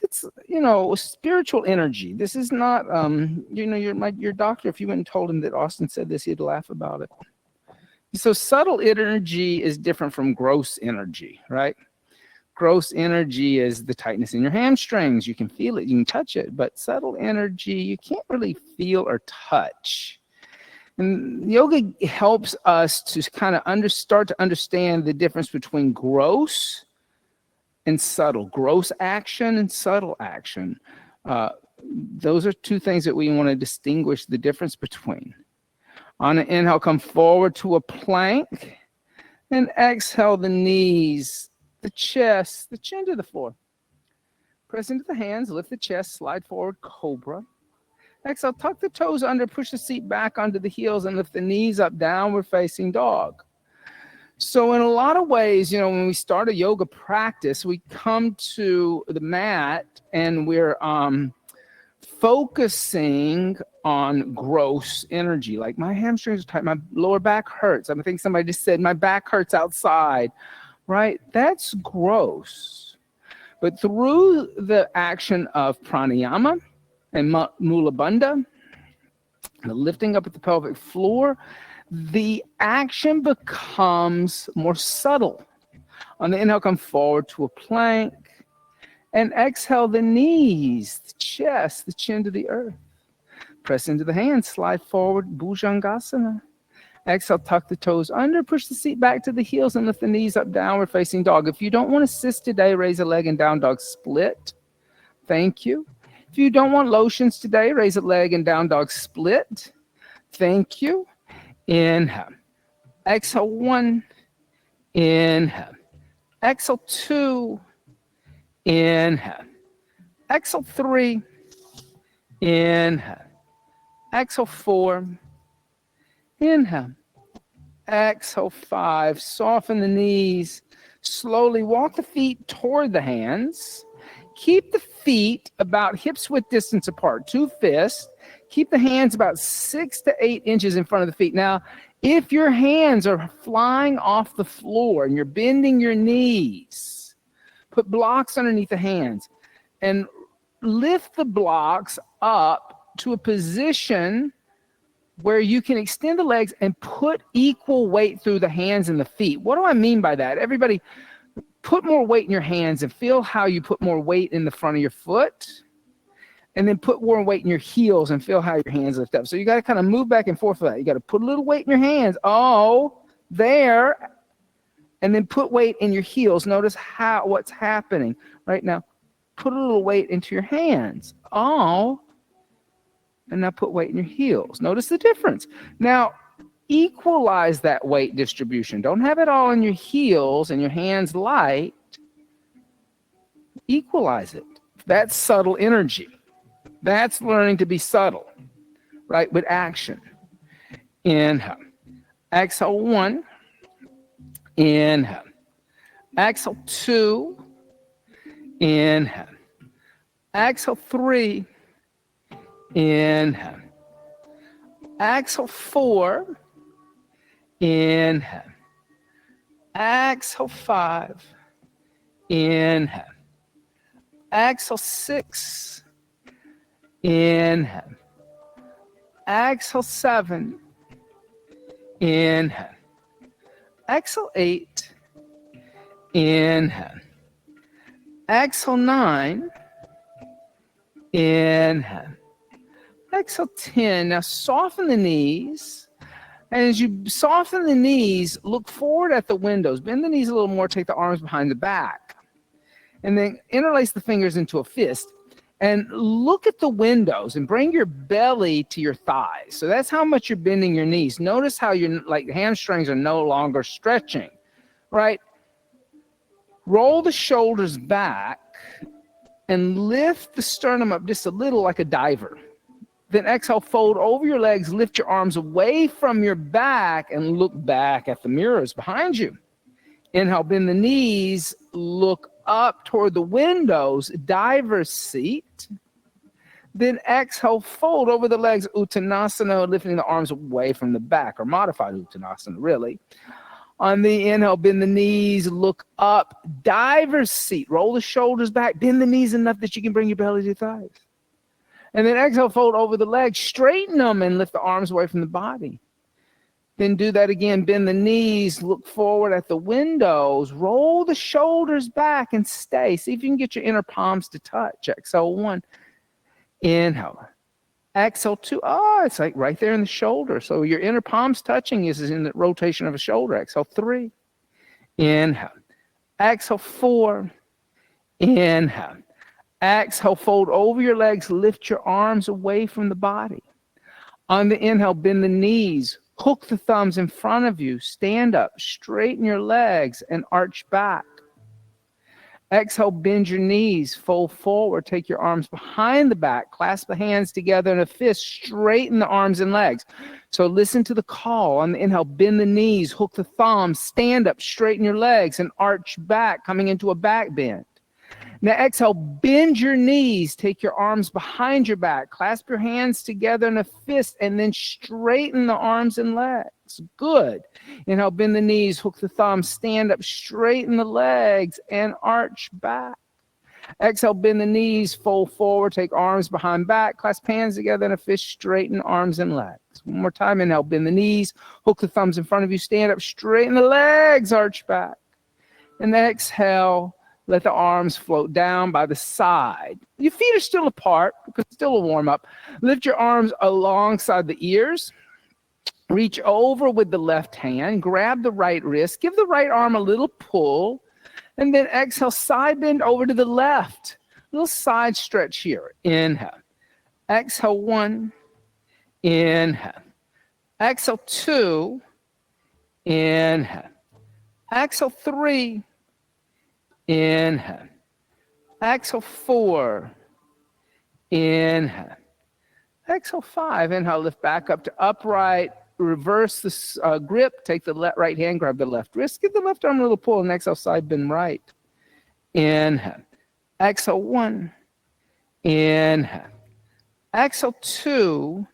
It's, spiritual energy. This is not, your doctor, if you went and told him that Austin said this, he'd laugh about it. So subtle energy is different from gross energy, right? Gross energy is the tightness in your hamstrings. You can feel it, you can touch it, but subtle energy, you can't really feel or touch. And yoga helps us to kind of start to understand the difference between gross and subtle, gross action and subtle action. Those are two things that we want to distinguish the difference between. On an inhale, come forward to a plank, and exhale the knees, the chest, the chin to the floor. Press into the hands, lift the chest, slide forward, cobra. Exhale, tuck the toes under, push the seat back onto the heels, and lift the knees up, downward facing dog. So in a lot of ways, when we start a yoga practice, we come to the mat and we're focusing on gross energy. Like my hamstrings are tight, my lower back hurts. I think somebody just said my back hurts outside, right? That's gross. But through the action of pranayama and mula bandha, the lifting up at the pelvic floor, the action becomes more subtle. On the inhale, come forward to a plank, and exhale the knees, the chest, the chin to the earth. Press into the hands, slide forward, Bhujangasana. Exhale, tuck the toes under, push the seat back to the heels, and lift the knees up, downward facing dog. If you don't want to assist today, raise a leg and down dog split. Thank you. If you don't want lotions today, raise a leg and down dog split. Thank you. Inhale. Exhale, 1. Inhale. Exhale, 2. Inhale. Exhale, 3. Inhale. Exhale, 4. Inhale. Exhale, 5. Soften the knees. Slowly walk the feet toward the hands. Keep the feet about hips width distance apart, 2 fists. Keep the hands about 6 to 8 inches in front of the feet. Now, if your hands are flying off the floor and you're bending your knees, put blocks underneath the hands and lift the blocks up to a position where you can extend the legs and put equal weight through the hands and the feet. What do I mean by that? Everybody, put more weight in your hands and feel how you put more weight in the front of your foot. And then put more weight in your heels and feel how your hands lift up. So you got to kind of move back and forth for that. You got to put a little weight in your hands. Oh, there. And then put weight in your heels. Notice what's happening right now. Put a little weight into your hands. Oh. And now put weight in your heels. Notice the difference. Now, equalize that weight distribution. Don't have it all in your heels and your hands light. Equalize it. That's subtle energy. That's learning to be subtle, right, with action. Inhale. Exhale, 1. Inhale. Exhale, 2. Inhale. Exhale, 3. Inhale. Exhale, 4. Inhale. Exhale, 5. Inhale. Exhale, 6. Inhale. Exhale, 7. Inhale. Exhale, 8. Inhale. Exhale, 9. Inhale. Exhale, 10. Now soften the knees. And as you soften the knees, look forward at the windows. Bend the knees a little more. Take the arms behind the back. And then interlace the fingers into a fist. And look at the windows and bring your belly to your thighs. So that's how much you're bending your knees. Notice how your hamstrings are no longer stretching, right? Roll the shoulders back and lift the sternum up just a little like a diver. Then exhale, fold over your legs, lift your arms away from your back and look back at the mirrors behind you. Inhale, bend the knees, look up toward the windows, diver's seat. Then exhale, fold over the legs, Uttanasana, lifting the arms away from the back, or modified Uttanasana, really. On the inhale, bend the knees, look up, diver's seat. Roll the shoulders back, bend the knees enough that you can bring your belly to your thighs. And then exhale, fold over the legs, straighten them and lift the arms away from the body. Then do that again, bend the knees, look forward at the windows, roll the shoulders back and stay. See if you can get your inner palms to touch. Exhale 1, inhale. Exhale 2, it's like right there in the shoulder. So your inner palms touching is in the rotation of a shoulder. Exhale 3, inhale. Exhale 4, inhale. Exhale, fold over your legs, lift your arms away from the body. On the inhale, bend the knees, hook the thumbs in front of you, stand up, straighten your legs, and arch back. Exhale, bend your knees, fold forward, take your arms behind the back, clasp the hands together in a fist, straighten the arms and legs. So listen to the call. On the inhale, bend the knees, hook the thumbs, stand up, straighten your legs, and arch back, coming into a back bend. Now exhale, bend your knees, take your arms behind your back, clasp your hands together in a fist, and then straighten the arms and legs. Good. Inhale, bend the knees, hook the thumbs, stand up, straighten the legs, and arch back. Exhale, bend the knees, fold forward, take arms behind back, clasp hands together in a fist, straighten arms and legs. One more time, inhale, bend the knees, hook the thumbs in front of you, stand up, straighten the legs, arch back. And then exhale, let the arms float down by the side. Your feet are still apart because it's still a warm up. Lift your arms alongside the ears. Reach over with the left hand. Grab the right wrist. Give the right arm a little pull. And then exhale, side bend over to the left. A little side stretch here. Inhale. Exhale 1. Inhale. Exhale 2. Inhale. Exhale 3. Inhale. Exhale 4. Inhale. Exhale 5. Inhale, lift back up to upright. Reverse the grip. Take the right hand, grab the left wrist. Give the left arm a little pull, and exhale, side bend right. Inhale. Exhale 1. Inhale. Exhale 2.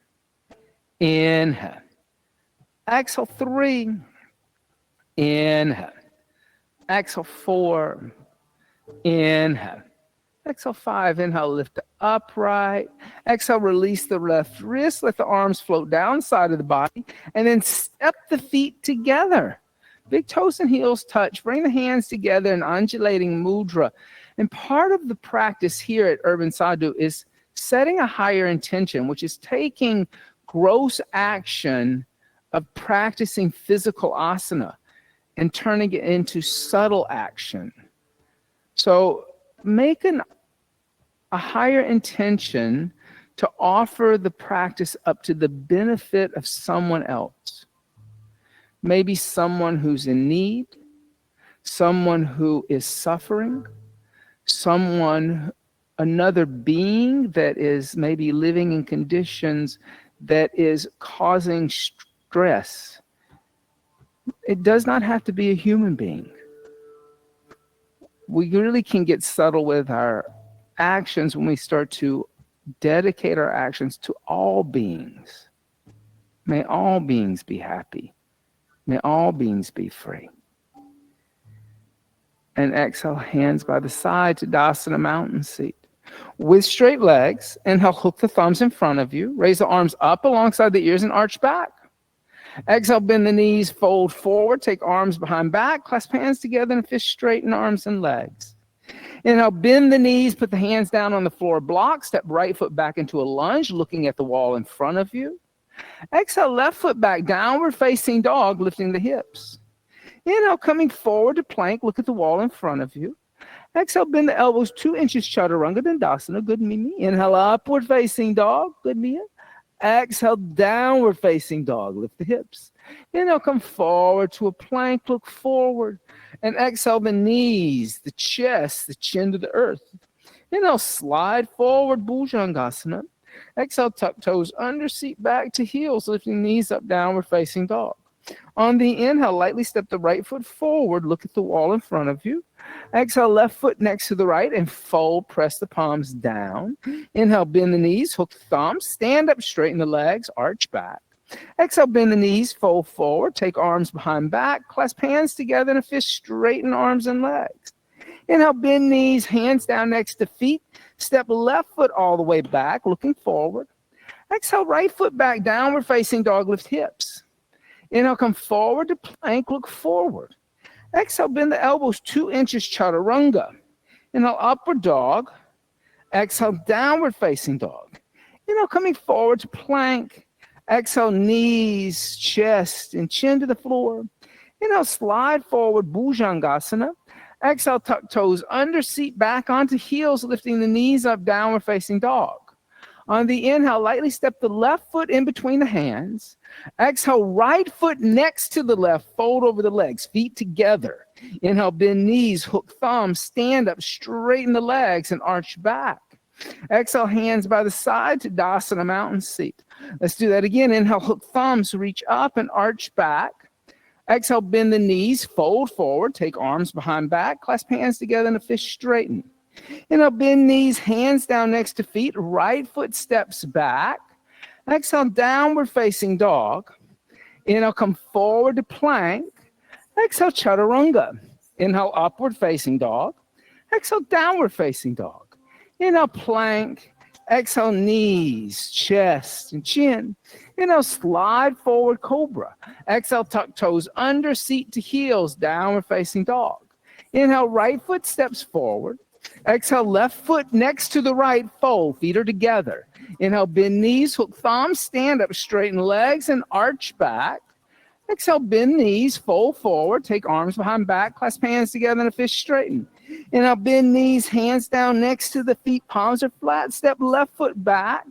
Inhale. Exhale 3. Inhale. Exhale 4. Inhale. Exhale 5. Inhale, lift upright. Exhale, release the left wrist. Let the arms float down side of the body. And then step the feet together. Big toes and heels touch. Bring the hands together in undulating mudra. And part of the practice here at Urban Sadhu is setting a higher intention, which is taking gross action of practicing physical asana and turning it into subtle action. So make a higher intention to offer the practice up to the benefit of someone else. Maybe someone who's in need, someone who is suffering, another being that is maybe living in conditions that is causing stress. It does not have to be a human being. We really can get subtle with our actions when we start to dedicate our actions to all beings. May all beings be happy. May all beings be free. And exhale, hands by the side to Dasana mountain seat. With straight legs, inhale, hook the thumbs in front of you. Raise the arms up alongside the ears and arch back. Exhale, bend the knees, fold forward, take arms behind back, clasp hands together and fist straighten arms and legs. Inhale, bend the knees, put the hands down on the floor block, step right foot back into a lunge, looking at the wall in front of you. Exhale, left foot back, downward facing dog, lifting the hips. Inhale, coming forward to plank, look at the wall in front of you. Exhale, bend the elbows 2 inches, Chaturanga Dandasana, good Mimi. Inhale, upward facing dog, good Mia. Exhale, downward facing dog, lift the hips. Inhale, come forward to a plank, look forward. And exhale, the knees, the chest, the chin to the earth. Inhale, slide forward, Bhujangasana. Exhale, tuck toes under seat back to heels, lifting knees up, downward facing dog. On the inhale, lightly step the right foot forward, look at the wall in front of you. Exhale, left foot next to the right and fold, press the palms down. Inhale, bend the knees, hook the thumbs, stand up, straighten the legs, arch back. Exhale, bend the knees, fold forward, take arms behind back, clasp hands together in a fist, straighten arms and legs. Inhale, bend knees, hands down next to feet, step left foot all the way back, looking forward. Exhale, right foot back, downward facing dog, lift hips. Inhale, come forward to plank, look forward. Exhale, bend the elbows 2 inches, chaturanga. Inhale, upward dog. Exhale, downward facing dog. Inhale, coming forward to plank. Exhale, knees, chest, and chin to the floor. Inhale, slide forward, bhujangasana. Exhale, tuck toes under seat, back onto heels, lifting the knees up, downward facing dog. On the inhale, lightly step the left foot in between the hands. Exhale, right foot next to the left, fold over the legs, feet together. Inhale, bend knees, hook thumbs, stand up, straighten the legs, and arch back. Exhale, hands by the side to Dasana, mountain seat. Let's do that again. Inhale, hook thumbs, reach up and arch back. Exhale, bend the knees, fold forward, take arms behind back, clasp hands together in a fist, straighten. Inhale, bend knees, hands down next to feet, right foot steps back. Exhale, downward facing dog. Inhale, come forward to plank. Exhale, chaturanga. Inhale, upward facing dog. Exhale, downward facing dog. Inhale, plank. Exhale, knees, chest, and chin. Inhale, slide forward, cobra. Exhale, tuck toes under seat to heels, downward facing dog. Inhale, right foot steps forward. Exhale, left foot next to the right, fold, feet are together. Inhale, bend knees, hook thumbs, stand up, straighten legs, and arch back. Exhale, bend knees, fold forward, take arms behind back, clasp hands together in a fist, straighten. Inhale, bend knees, hands down next to the feet, palms are flat, step left foot back.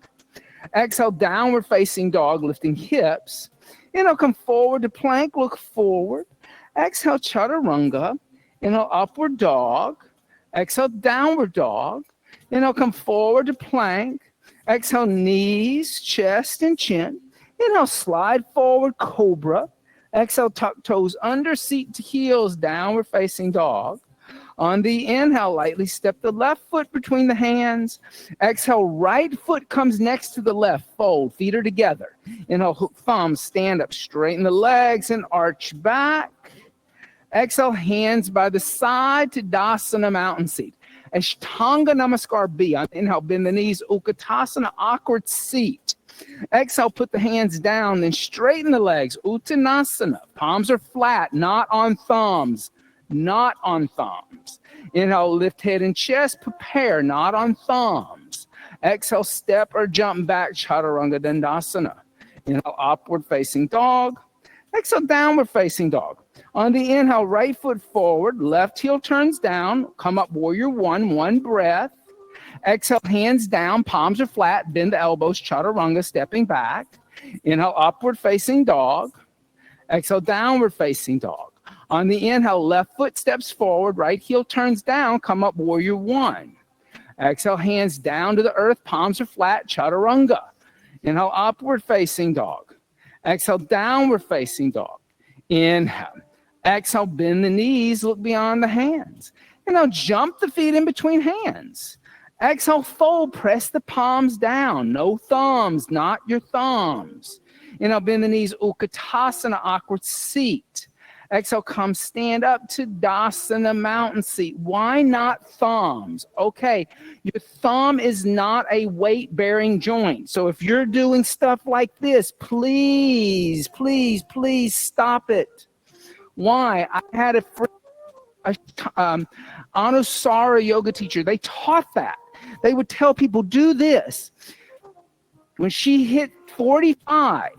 Exhale, downward facing dog, lifting hips. Inhale, come forward to plank, look forward. Exhale, chaturanga. Inhale, upward dog. Exhale, downward dog. Inhale, come forward to plank. Exhale, knees, chest, and chin. Inhale, slide forward, cobra. Exhale, tuck toes under seat to heels, downward facing dog. On the inhale, lightly step the left foot between the hands. Exhale, right foot comes next to the left, fold, feet are together. Inhale, hook thumbs, stand up, straighten the legs, and arch back. Exhale, hands by the side to Dasana, mountain seat. Ashtanga Namaskar B. On inhale, bend the knees, Utkatasana, awkward seat. Exhale, put the hands down, then straighten the legs, Uttanasana. Palms are flat, not on thumbs. Not on thumbs. Inhale, lift head and chest, prepare, not on thumbs. Exhale, step or jump back, Chaturanga Dandasana. Inhale, upward facing dog. Exhale, downward facing dog. On the inhale, right foot forward, left heel turns down, come up warrior one breath. Exhale, hands down, palms are flat, bend the elbows, chaturanga, stepping back. Inhale, upward facing dog. Exhale, downward facing dog. On the inhale, left foot steps forward, right heel turns down, come up warrior one. Exhale, hands down to the earth, palms are flat, chaturanga. Inhale, upward facing dog. Exhale, downward facing dog. Inhale. Exhale, bend the knees, look beyond the hands. Inhale, jump the feet in between hands. Exhale, fold, press the palms down. No thumbs, not your thumbs. Inhale, bend the knees, Utkatasana, awkward seat. Exhale, come stand up to Dasana, mountain seat. Why not thumbs? Okay, your thumb is not a weight-bearing joint. So if you're doing stuff like this, please, please, please stop it. Why? I had a Anusara yoga teacher. They taught that. They would tell people, do this. When she hit 45,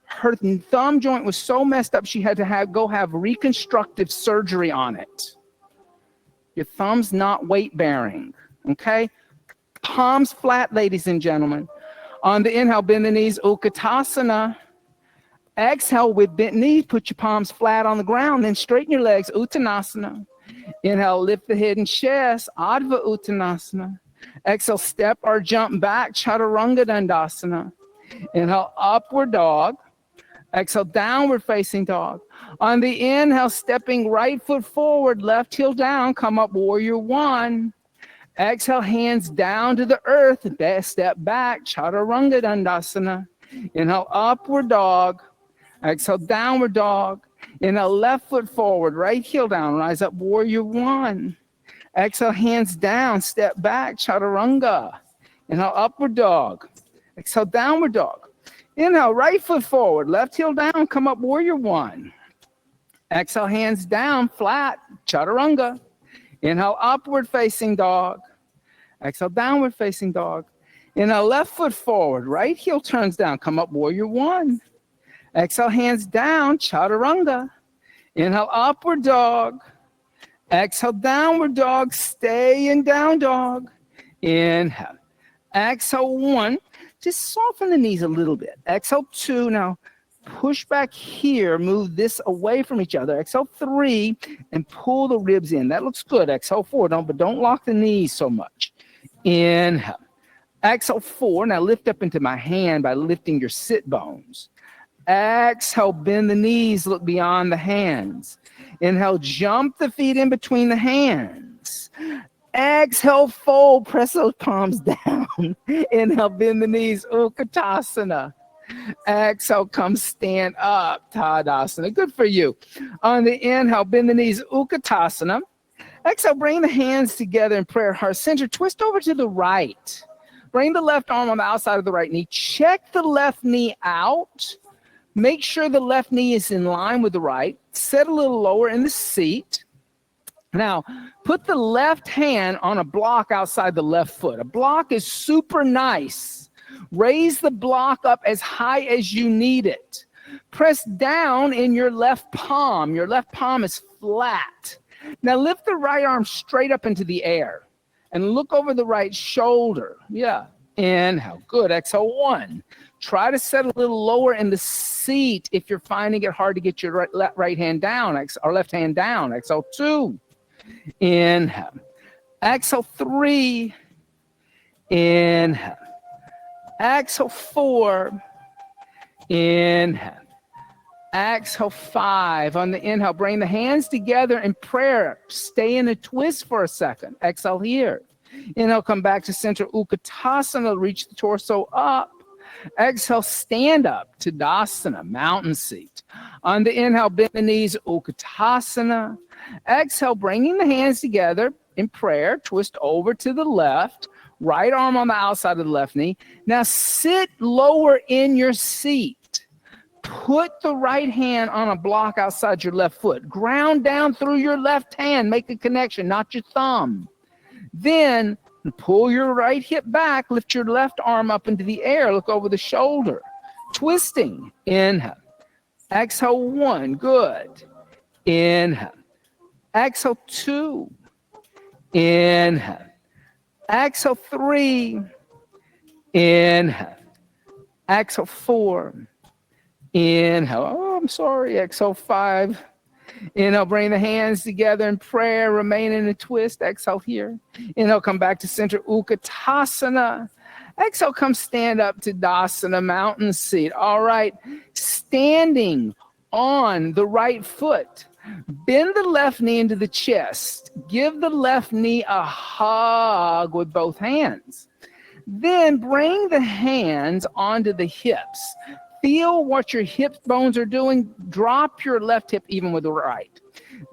her thumb joint was so messed up she had to go have reconstructive surgery on it. Your thumb's not weight bearing, okay? Palms flat, ladies and gentlemen. On the inhale, bend the knees, Utkatasana. Exhale with bent knees, put your palms flat on the ground, then straighten your legs, Uttanasana. Inhale, lift the head and chest, Adva Uttanasana. Exhale, step or jump back, Chaturanga Dandasana. Inhale, upward dog. Exhale, downward facing dog. On the inhale, stepping right foot forward, left heel down, come up warrior one. Exhale, hands down to the earth, step back, Chaturanga Dandasana. Inhale, upward dog. Exhale, downward dog. Inhale, left foot forward, right heel down, rise up, warrior one. Exhale, hands down, step back, chaturanga. Inhale, upward dog. Exhale, downward dog. Inhale, right foot forward, left heel down, come up, warrior one. Exhale, hands down, flat, chaturanga. Inhale, upward facing dog. Exhale, downward facing dog. Inhale, left foot forward, right heel turns down, come up, warrior one. Exhale, hands down, chaturanga. Inhale, upward dog. Exhale, downward dog, stay in down dog. Inhale. Exhale, one. Just soften the knees a little bit. Exhale, two. Now, push back here. Move this away from each other. Exhale, three. And pull the ribs in. That looks good. Exhale, four. But don't lock the knees so much. Inhale. Exhale, four. Now, lift up into my hand by lifting your sit bones. Exhale, bend the knees, look beyond the hands. Inhale, jump the feet in between the hands. Exhale, fold, press those palms down. Inhale, bend the knees, Utkatasana. Exhale, come stand up, Tadasana. Good for you. On the inhale, bend the knees, Utkatasana. Exhale, bring the hands together in prayer, heart center. Twist over to the right. Bring the left arm on the outside of the right knee. Check the left knee out. Make sure the left knee is in line with the right. Sit a little lower in the seat. Now, put the left hand on a block outside the left foot. A block is super nice. Raise the block up as high as you need it. Press down in your left palm. Your left palm is flat. Now, lift the right arm straight up into the air and look over the right shoulder. Yeah. Inhale. Good. Exhale, one. Try to set a little lower in the seat if you're finding it hard to get your right hand down, or left hand down. Exhale, two. Inhale. Exhale, three. Inhale. Exhale, four. Inhale. Exhale, five. On the inhale, bring the hands together in prayer. Stay in a twist for a second. Exhale here. Inhale, come back to center Utkatasana. Reach the torso up. Exhale, stand up, Tadasana, mountain seat. On the inhale, bend the knees, Utkatasana. Exhale, bringing the hands together in prayer, twist over to the left, right arm on the outside of the left knee. Now sit lower in your seat. Put the right hand on a block outside your left foot. Ground down through your left hand, make a connection, not your thumb. Then pull your right hip back, lift your left arm up into the air, look over the shoulder. Twisting. Inhale. Exhale, one. Good. Inhale. Exhale, two. Inhale. Exhale, three. Inhale. Exhale, four. Inhale. Oh, I'm sorry. Exhale, five. Inhale, bring the hands together in prayer, remain in a twist. Exhale here. Inhale, come back to center Utkatasana. Exhale, come stand up to Tadasana, mountain seat. All right, standing on the right foot. Bend the left knee into the chest. Give the left knee a hug with both hands. Then bring the hands onto the hips. Feel what your hip bones are doing. Drop your left hip even with the right.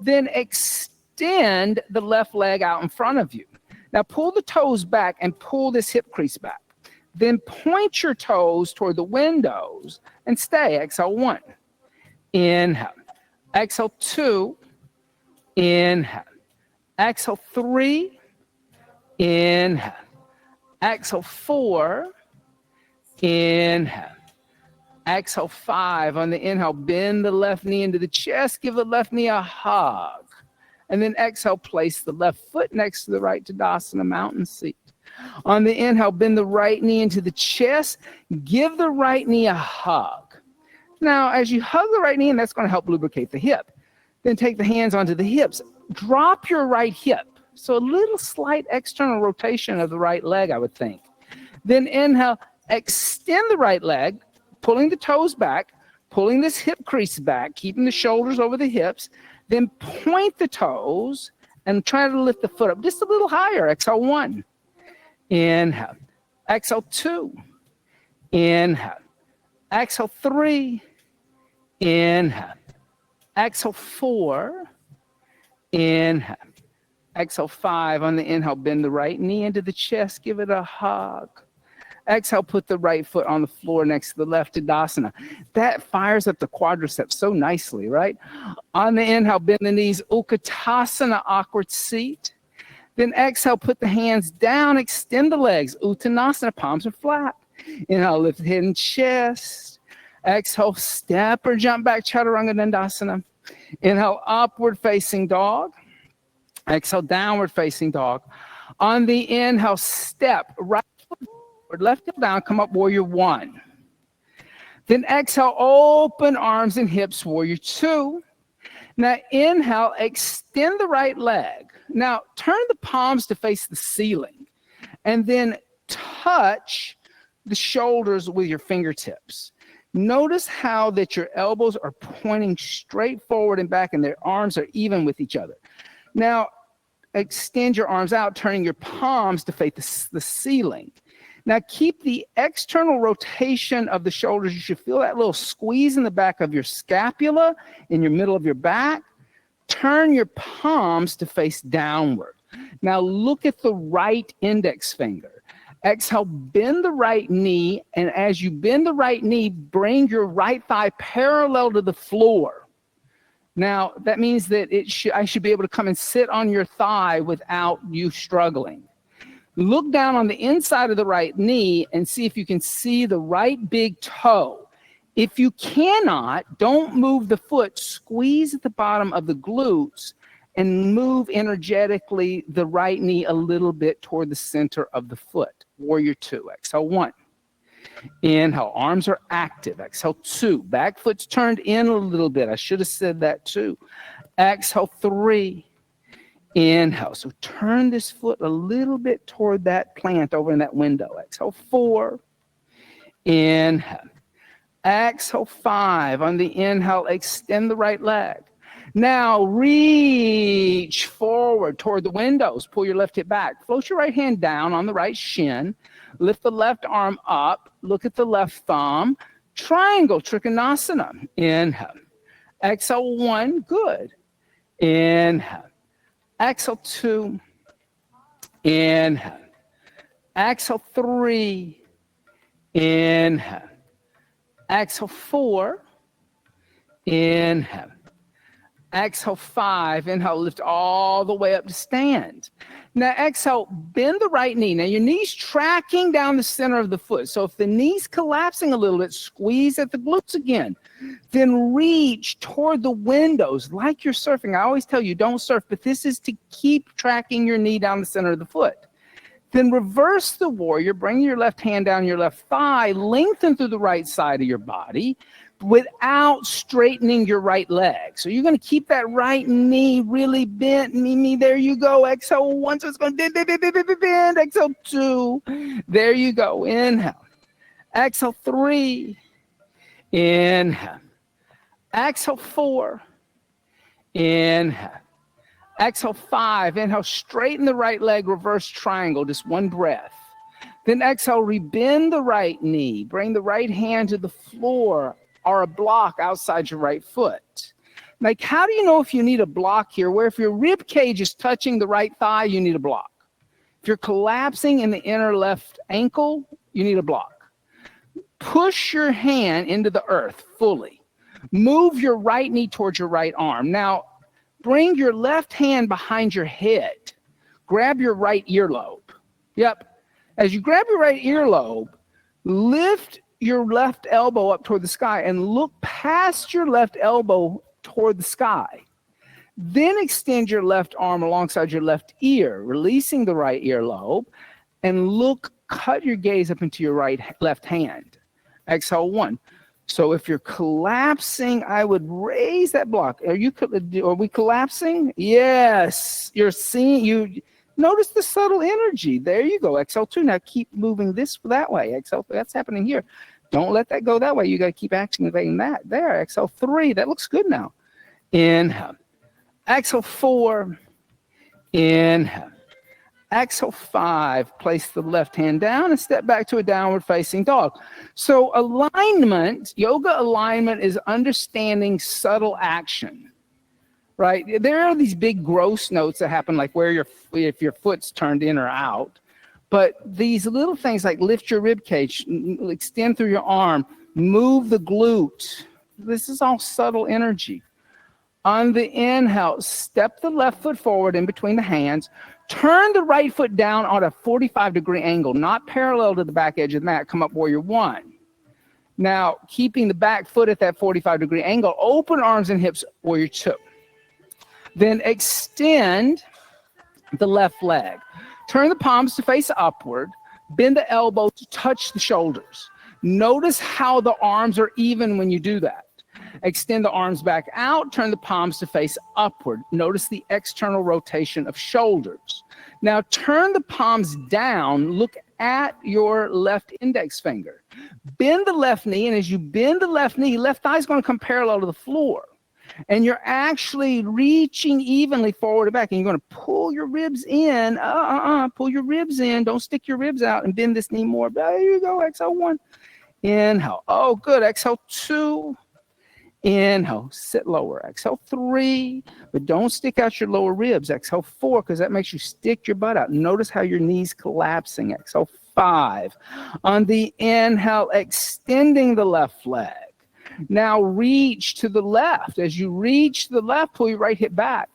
Then extend the left leg out in front of you. Now pull the toes back and pull this hip crease back. Then point your toes toward the windows and stay. Exhale, one. Inhale. Exhale, two. Inhale. Exhale, three. Inhale. Exhale, four. Inhale. Exhale, five. On the inhale, bend the left knee into the chest. Give the left knee a hug. And then exhale, place the left foot next to the right Tadasana, mountain seat. On the inhale, bend the right knee into the chest. Give the right knee a hug. Now, as you hug the right knee, and that's going to help lubricate the hip, then take the hands onto the hips. Drop your right hip. So a little slight external rotation of the right leg, I would think. Then inhale, extend the right leg, pulling the toes back, pulling this hip crease back, keeping the shoulders over the hips. Then point the toes and try to lift the foot up just a little higher. Exhale, one. Inhale. Exhale, two. Inhale. Exhale 3. Inhale. Exhale 4. Inhale. Exhale 5. On the inhale, bend the right knee into the chest. Give it a hug. Exhale, put the right foot on the floor next to the left, Tadasana. That fires up the quadriceps so nicely, right? On the inhale, bend the knees, Utkatasana, awkward seat. Then exhale, put the hands down, extend the legs, Uttanasana, palms are flat. Inhale, lift the head and chest. Exhale, step or jump back, Chaturanga Dandasana. Inhale, upward facing dog. Exhale, downward facing dog. On the inhale, step right foot forward, left heel down, come up, warrior 1. Then exhale, open arms and hips, warrior 2. Now inhale, extend the right leg. Now turn the palms to face the ceiling and then touch the shoulders with your fingertips. Notice how that your elbows are pointing straight forward and back and their arms are even with each other. Now extend your arms out, turning your palms to face the ceiling. Now keep the external rotation of the shoulders. You should feel that little squeeze in the back of your scapula, in your middle of your back. Turn your palms to face downward. Now look at the right index finger. Exhale, bend the right knee, and as you bend the right knee, bring your right thigh parallel to the floor. Now that means that I should be able to come and sit on your thigh without you struggling. Look down on the inside of the right knee and see if you can see the right big toe. If you cannot, don't move the foot. Squeeze at the bottom of the glutes and move energetically the right knee a little bit toward the center of the foot. Warrior 2. Exhale 1. Inhale, arms are active. Exhale 2. Back foot's turned in a little bit. I should have said that too. Exhale 3. Inhale. So turn this foot a little bit toward that plant over in that window. Exhale 4. Inhale. Exhale 5. On the inhale, extend the right leg. Now reach forward toward the windows. Pull your left hip back. Float your right hand down on the right shin. Lift the left arm up. Look at the left thumb. Triangle, Trikonasana. Inhale. Exhale 1. Good. Inhale. Exhale 2. Inhale. Exhale 3. Inhale. Exhale 4. Inhale. Exhale 5. Inhale, lift all the way up to stand. Now exhale, bend the right knee. Now your knee's tracking down the center of the foot. So if the knee's collapsing a little bit, squeeze at the glutes again. Then reach toward the windows like you're surfing. I always tell you, don't surf, but this is to keep tracking your knee down the center of the foot. Then reverse the warrior. Bring your left hand down your left thigh. Lengthen through the right side of your body without straightening your right leg. So you're going to keep that right knee really bent. Mimi, there you go. Exhale 1. So it's going to bend. Exhale 2. There you go. Inhale. Exhale 3. Inhale. Exhale 4. Inhale. Exhale 5. Inhale, straighten the right leg, reverse triangle, just one breath. Then exhale, rebend the right knee. Bring the right hand to the floor or a block outside your right foot. Like, how do you know if you need a block here? Where if your rib cage is touching the right thigh, you need a block. If you're collapsing in the inner left ankle, you need a block. Push your hand into the earth fully. Move your right knee towards your right arm. Now, bring your left hand behind your head. Grab your right earlobe. Yep. As you grab your right earlobe, lift your left elbow up toward the sky and look past your left elbow toward the sky. Then extend your left arm alongside your left ear, releasing the right earlobe, and cut your gaze up into your left hand. Exhale 1. So if you're collapsing, I would raise that block. Are we collapsing? Yes. You notice the subtle energy. There you go. Exhale 2. Now keep moving that way. Exhale. That's happening here. Don't let that go that way. You got to keep activating that. There. Exhale 3. That looks good now. Inhale. Exhale 4. Inhale. Exhale, 5. Place the left hand down and step back to a downward facing dog. So alignment, yoga alignment is understanding subtle action, right? There are these big gross notes that happen, like if your foot's turned in or out. But these little things like lift your rib cage, extend through your arm, move the glute. This is all subtle energy. On the inhale, step the left foot forward in between the hands. Turn the right foot down on a 45-degree angle, not parallel to the back edge of the mat. Come up warrior 1. Now, keeping the back foot at that 45-degree angle, open arms and hips, warrior 2. Then extend the left leg. Turn the palms to face upward. Bend the elbow to touch the shoulders. Notice how the arms are even when you do that. Extend the arms back out. Turn the palms to face upward. Notice the external rotation of shoulders. Now turn the palms down. Look at your left index finger. Bend the left knee, and as you bend the left knee, left thigh is going to come parallel to the floor. And you're actually reaching evenly forward and back, and you're going to pull your ribs in. Pull your ribs in. Don't stick your ribs out, and bend this knee more. There you go. Exhale 1. Inhale. Oh, good. Exhale 2. Inhale, sit lower. Exhale 3, but don't stick out your lower ribs. Exhale 4, because that makes you stick your butt out. Notice how your knees collapsing. Exhale 5. On the inhale, extending the left leg. Now reach to the left. As you reach to the left, pull your right hip back.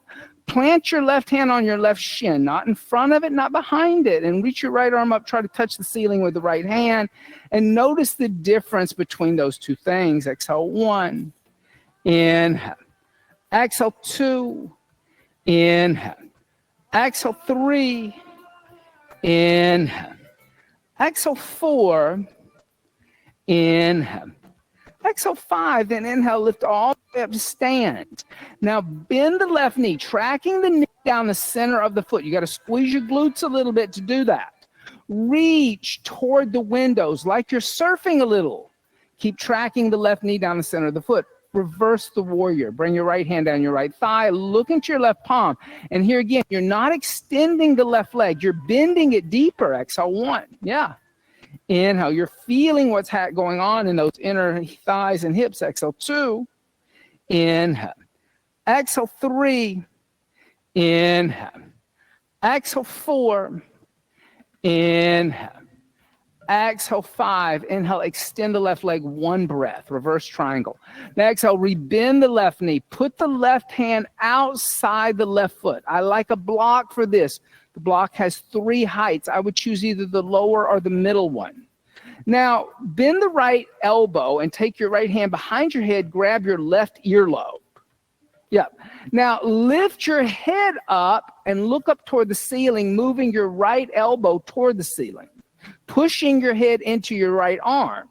Plant your left hand on your left shin, not in front of it, not behind it, and reach your right arm up. Try to touch the ceiling with the right hand, and notice the difference between those two things. Exhale 1. Inhale. Exhale 2. Inhale. Exhale 3. Inhale. Exhale 4. Inhale. Exhale 5. Then inhale, lift all the way up to stand. Now bend the left knee, tracking the knee down the center of the foot. You got to squeeze your glutes a little bit to do that. Reach toward the windows like you're surfing a little. Keep tracking the left knee down the center of the foot. Reverse the warrior. Bring your right hand down your right thigh. Look into your left palm. And here again, you're not extending the left leg. You're bending it deeper. Exhale 1. Yeah. Inhale. You're feeling what's going on in those inner thighs and hips. Exhale 2. Inhale. Exhale 3. Inhale. Exhale 4. Inhale. Exhale 5. Inhale, extend the left leg 1 breath. Reverse triangle. Now exhale, rebend the left knee. Put the left hand outside the left foot. I like a block for this. The block has 3 heights. I would choose either the lower or the middle one. Now, bend the right elbow and take your right hand behind your head. Grab your left earlobe. Yep. Now, lift your head up and look up toward the ceiling, moving your right elbow toward the ceiling. Pushing your head into your right arm.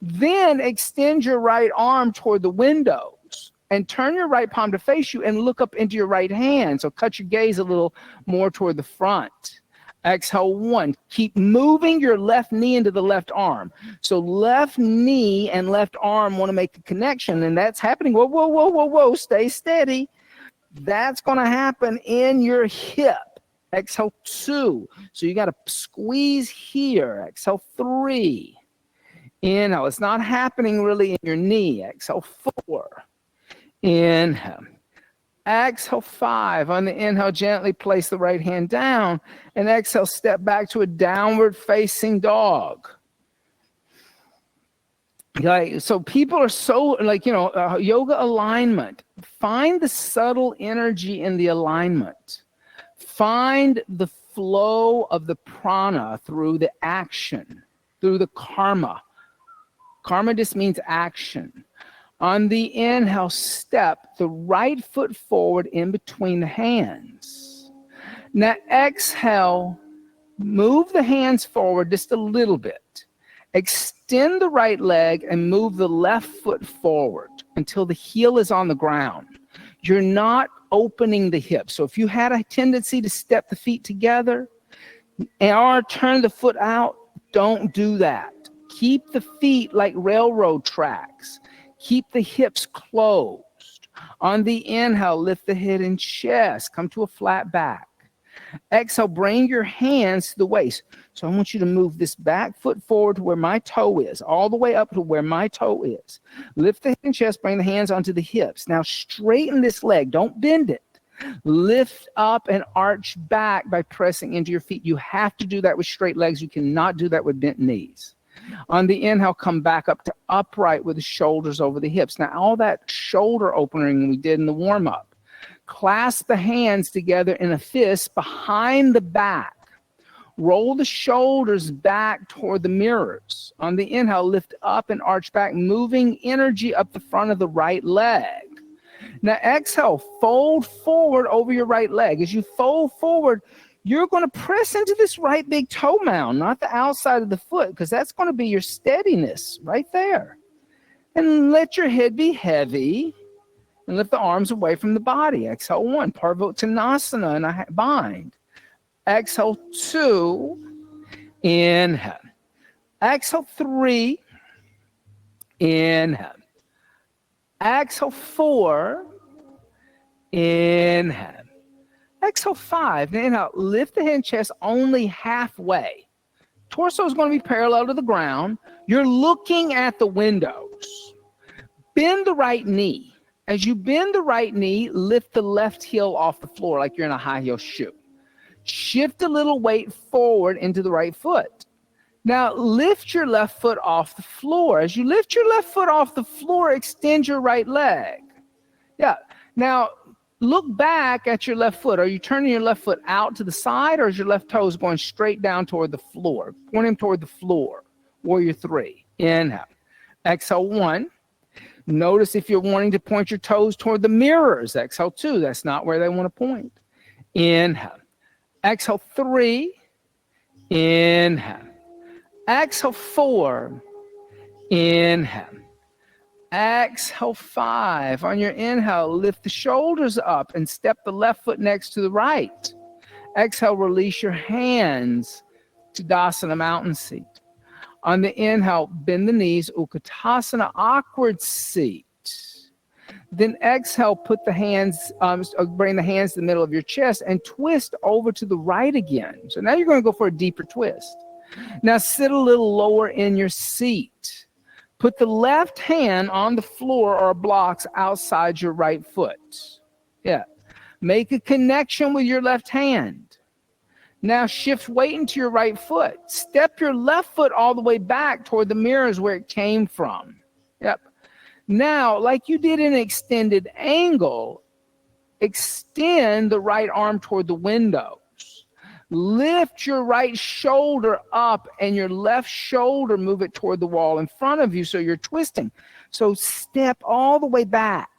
Then extend your right arm toward the windows and turn your right palm to face you and look up into your right hand. So cut your gaze a little more toward the front. Exhale 1. Keep moving your left knee into the left arm. So left knee and left arm want to make the connection, and that's happening. Whoa, whoa, whoa, whoa, whoa. Stay steady. That's going to happen in your hip. Exhale 2. So you got to squeeze here. Exhale 3. Inhale. It's not happening really in your knee. Exhale 4. Inhale. Exhale 5. On the inhale, gently place the right hand down. And exhale, step back to a downward facing dog. Like, so people are so yoga alignment. Find the subtle energy in the alignment. Find the flow of the prana through the action, through the karma. Karma just means action. On the inhale, step the right foot forward in between the hands. Now exhale, move the hands forward just a little bit. Extend the right leg and move the left foot forward until the heel is on the ground. You're not opening the hips. So if you had a tendency to step the feet together or turn the foot out, don't do that. Keep the feet like railroad tracks. Keep the hips closed. On the inhale, lift the head and chest. Come to a flat back. Exhale, bring your hands to the waist. So I want you to move this back foot forward to where my toe is, all the way up to where my toe is. Lift the head and chest, bring the hands onto the hips. Now straighten this leg. Don't bend it. Lift up and arch back by pressing into your feet. You have to do that with straight legs. You cannot do that with bent knees. On the inhale, come back up to upright with the shoulders over the hips. Now, all that shoulder opening we did in the warm-up. Clasp the hands together in a fist behind the back. Roll the shoulders back toward the mirrors. On the inhale, lift up and arch back, moving energy up the front of the right leg. Now exhale, fold forward over your right leg. As you fold forward, you're going to press into this right big toe mound, not the outside of the foot, because that's going to be your steadiness right there. And let your head be heavy and lift the arms away from the body. Exhale 1, Parvottanasana, and I bind. Exhale 2, inhale. Exhale 3, inhale. Exhale 4, inhale. Exhale 5, inhale. Lift the head and chest only halfway. Torso is going to be parallel to the ground. You're looking at the windows. Bend the right knee. As you bend the right knee, lift the left heel off the floor like you're in a high heel shoe. Shift a little weight forward into the right foot. Now, lift your left foot off the floor. As you lift your left foot off the floor, extend your right leg. Yeah. Now, look back at your left foot. Are you turning your left foot out to the side, or is your left toes going straight down toward the floor? Pointing toward the floor. Warrior 3. Inhale. Exhale 1. Notice if you're wanting to point your toes toward the mirrors. Exhale 2. That's not where they want to point. Inhale. Exhale 3. Inhale. Exhale 4. Inhale. Exhale 5. On your inhale, lift the shoulders up and step the left foot next to the right. Exhale, release your hands to Tadasana, mountain seat. On the inhale, bend the knees, Utkatasana, awkward seat. Then exhale, put the hands, bring the hands to the middle of your chest and twist over to the right again. So now you're going to go for a deeper twist. Now sit a little lower in your seat. Put the left hand on the floor or blocks outside your right foot. Yeah. Make a connection with your left hand. Now shift weight into your right foot. Step your left foot all the way back toward the mirrors where it came from. Yep. Now, like you did in an extended angle, extend the right arm toward the windows. Lift your right shoulder up and your left shoulder, move it toward the wall in front of you so you're twisting. So step all the way back,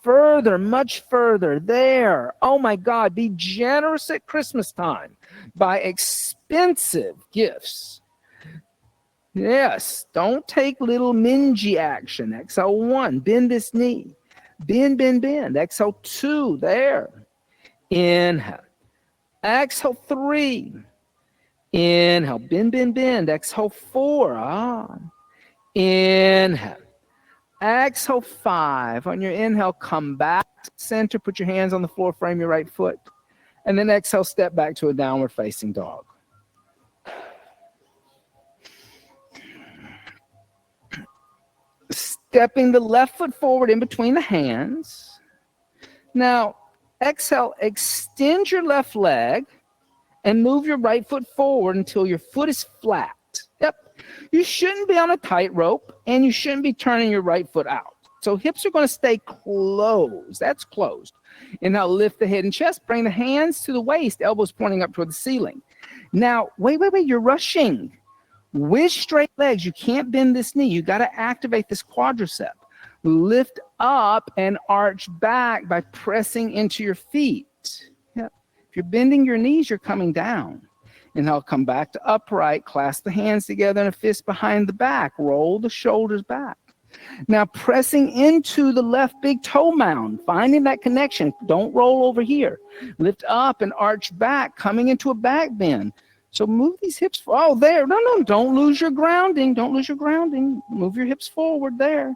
further, much further, there. Oh my God, be generous at Christmas time. Buy expensive gifts. Yes, don't take little mingy action. Exhale 1, bend this knee. Bend, bend, bend. Exhale 2, there. Inhale. Exhale 3. Inhale, bend, bend, bend. Exhale 4. Inhale. Exhale 5. On your inhale, come back to center. Put your hands on the floor, frame your right foot. And then exhale, step back to a downward facing dog. Stepping the left foot forward in between the hands. Now, exhale, extend your left leg and move your right foot forward until your foot is flat. Yep. You shouldn't be on a tightrope and you shouldn't be turning your right foot out. So hips are going to stay closed. That's closed. And now lift the head and chest. Bring the hands to the waist, elbows pointing up toward the ceiling. Now, wait. You're rushing. With straight legs, you can't bend this knee. You got to activate this quadricep. Lift up and arch back by pressing into your feet. Yep. If you're bending your knees, you're coming down. And I'll come back to upright. Clasp the hands together in a fist behind the back. Roll the shoulders back. Now pressing into the left big toe mound, finding that connection. Don't roll over here. Lift up and arch back, coming into a back bend. So move these hips. Oh, there. No. Don't lose your grounding. Don't lose your grounding. Move your hips forward there.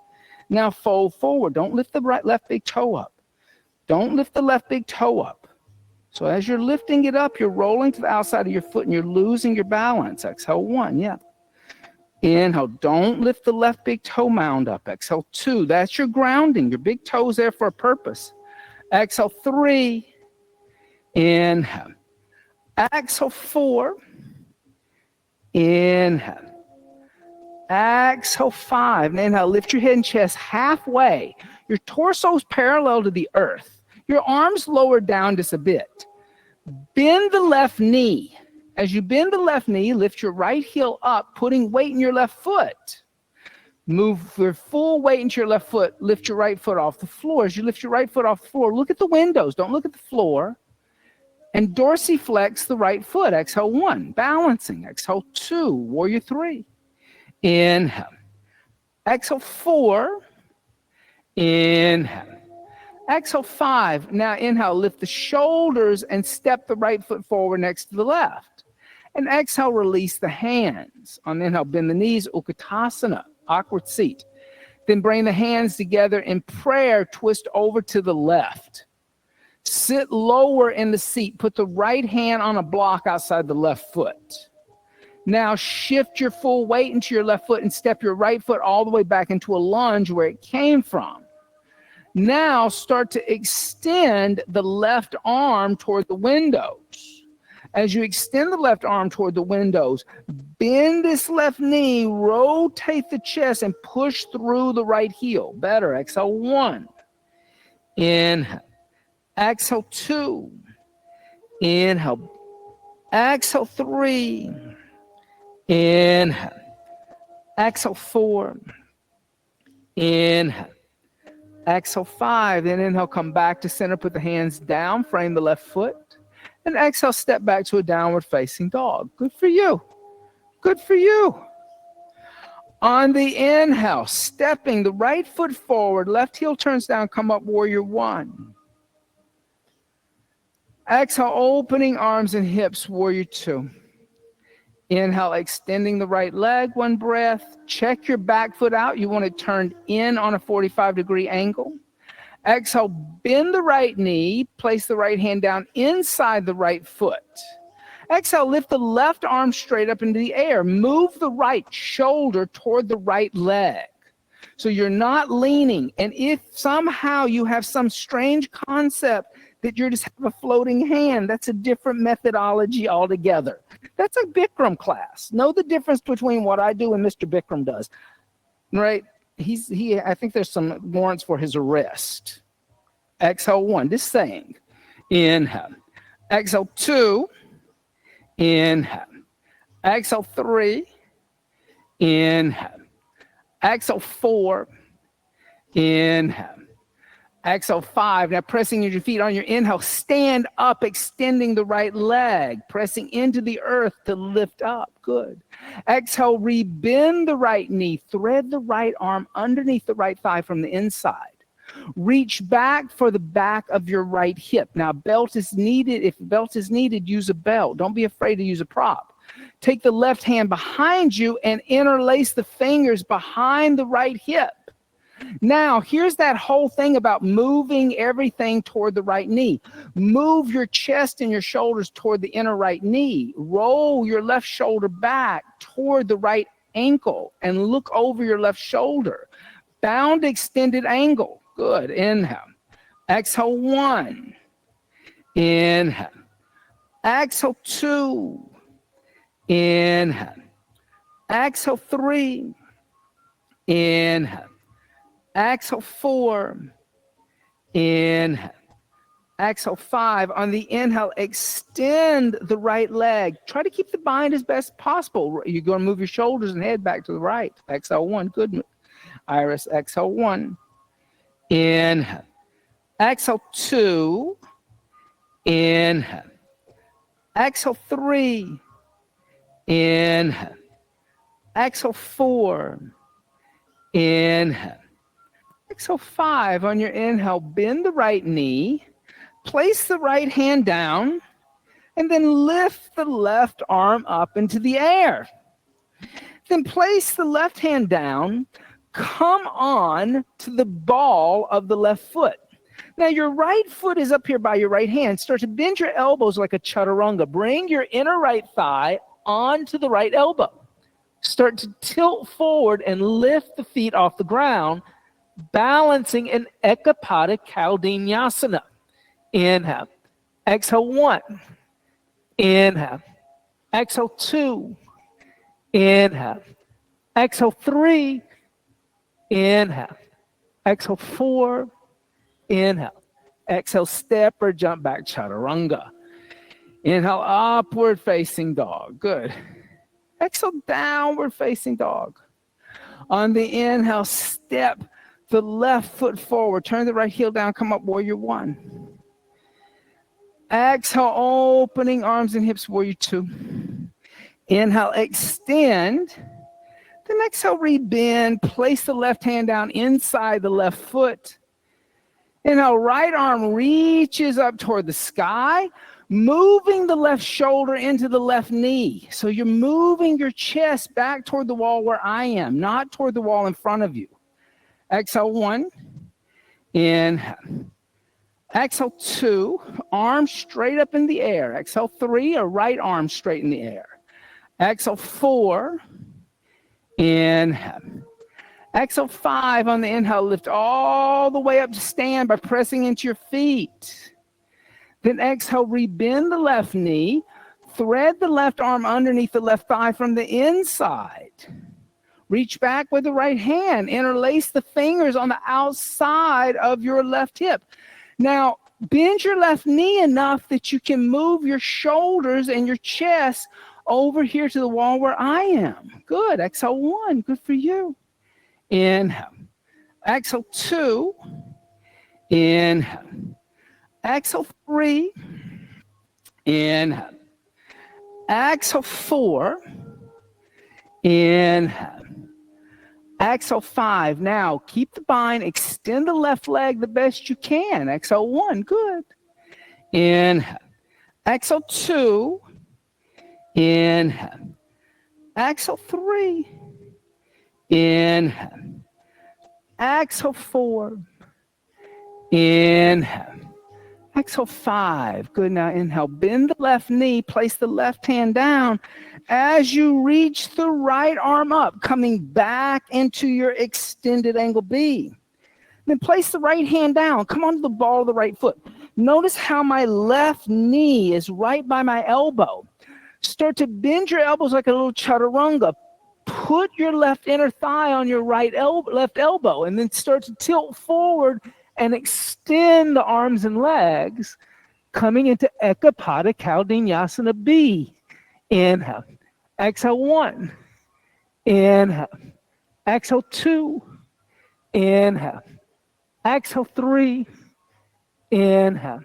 Now fold forward. Don't lift the left big toe up. Don't lift the left big toe up. So as you're lifting it up, you're rolling to the outside of your foot and you're losing your balance. Exhale, 1, yeah. Inhale, don't lift the left big toe mound up. Exhale, 2, that's your grounding. Your big toe's there for a purpose. Exhale, 3, inhale. Exhale, 4, inhale. Exhale, 5, and inhale, lift your head and chest halfway. Your torso's parallel to the earth. Your arms lowered down just a bit. Bend the left knee. As you bend the left knee, lift your right heel up, putting weight in your left foot. Move your full weight into your left foot. Lift your right foot off the floor. As you lift your right foot off the floor, look at the windows. Don't look at the floor. And dorsiflex the right foot. Exhale, 1, balancing. Exhale, 2, warrior 3. Inhale. Exhale, 4. Inhale. Exhale, 5. Now inhale, lift the shoulders and step the right foot forward next to the left. And exhale, release the hands. On inhale, bend the knees, Utkatasana, awkward seat. Then bring the hands together in prayer, twist over to the left. Sit lower in the seat. Put the right hand on a block outside the left foot. Now shift your full weight into your left foot and step your right foot all the way back into a lunge where it came from. Now start to extend the left arm toward the windows. As you extend the left arm toward the windows, bend this left knee, rotate the chest, and push through the right heel. Better. Exhale, 1. Inhale. Exhale, 2. Inhale. Exhale, 3. Inhale. Exhale, 4. Inhale. Exhale, 5. Then inhale, come back to center, put the hands down, frame the left foot. And exhale, step back to a downward facing dog. Good for you. Good for you. On the inhale, stepping the right foot forward, left heel turns down, come up, warrior 1. Exhale, opening arms and hips, warrior 2. Inhale, extending the right leg, 1 breath. Check your back foot out. You want it turned in on a 45-degree angle. Exhale, bend the right knee. Place the right hand down inside the right foot. Exhale, lift the left arm straight up into the air. Move the right shoulder toward the right leg. So you're not leaning. And if somehow you have some strange concept that you just have a floating hand, that's a different methodology altogether. That's a Bikram class. Know the difference between what I do and Mr. Bikram does, right? I think there's some warrants for his arrest. Exhale, 1, just saying. Inhale. Exhale, 2. Inhale. Exhale, 3. Inhale. Exhale, 4. Inhale. Exhale, 5. Now pressing your feet on your inhale, stand up, extending the right leg, pressing into the earth to lift up. Good. Exhale, rebend the right knee, thread the right arm underneath the right thigh from the inside. Reach back for the back of your right hip. Now, belt is needed. If belt is needed, use a belt. Don't be afraid to use a prop. Take the left hand behind you and interlace the fingers behind the right hip. Now, here's that whole thing about moving everything toward the right knee. Move your chest and your shoulders toward the inner right knee. Roll your left shoulder back toward the right ankle and look over your left shoulder. Bound extended angle. Good. Inhale. Exhale, 1. Inhale. Exhale, 2. Inhale. Exhale, 3. Inhale. Exhale, 4. Inhale. Exhale, 5. On the inhale, extend the right leg. Try to keep the bind as best possible. You're going to move your shoulders and head back to the right. Exhale, 1. Good. Iris, exhale, 1. Inhale. Exhale, 2. Inhale. Exhale, 3. Inhale. Exhale, 4. Inhale. Exhale, 5. On your inhale, bend the right knee, place the right hand down, and then lift the left arm up into the air. Then place the left hand down, come on to the ball of the left foot. Now your right foot is up here by your right hand. Start to bend your elbows like a chaturanga. Bring your inner right thigh onto the right elbow. Start to tilt forward and lift the feet off the ground, balancing in Ekapada Vinyasa. Inhale. Exhale 1. Inhale. Exhale 2. Inhale. Exhale 3. Inhale. Exhale 4. Inhale. Exhale, step or jump back, chaturanga. Inhale, upward facing dog. Good. Exhale, downward facing dog. On the inhale, step the left foot forward. Turn the right heel down, come up, warrior 1. Exhale, opening arms and hips, warrior 2. Inhale, extend. Then exhale, rebend. Place the left hand down inside the left foot. Inhale, right arm reaches up toward the sky, moving the left shoulder into the left knee. So you're moving your chest back toward the wall where I am, not toward the wall in front of you. Exhale 1. Inhale. Exhale 2. Arm straight up in the air. Exhale 3, or right arm straight in the air. Exhale 4. Inhale. Exhale 5 on the inhale. Lift all the way up to stand by pressing into your feet. Then exhale, rebend the left knee. Thread the left arm underneath the left thigh from the inside. Reach back with the right hand. Interlace the fingers on the outside of your left hip. Now, bend your left knee enough that you can move your shoulders and your chest over here to the wall where I am. Good. Exhale 1. Good for you. Inhale. Exhale 2. Inhale. Exhale 3. Inhale. Exhale 4. Inhale. Exhale 5. Now keep the bind. Extend the left leg the best you can. Exhale 1. Good. Inhale. Exhale 2. Inhale. Exhale 3. Inhale. Exhale 4. Inhale. Exhale 5. Good. Now inhale. Bend the left knee. Place the left hand down as you reach the right arm up, coming back into your extended angle B. Then place the right hand down. Come onto the ball of the right foot. Notice how my left knee is right by my elbow. Start to bend your elbows like a little chaturanga. Put your left inner thigh on your left elbow, and then start to tilt forward and extend the arms and legs, coming into Ekapada Vinyasa B. Inhale. Exhale 1. Inhale. Exhale 2. Inhale. Exhale 3. Inhale.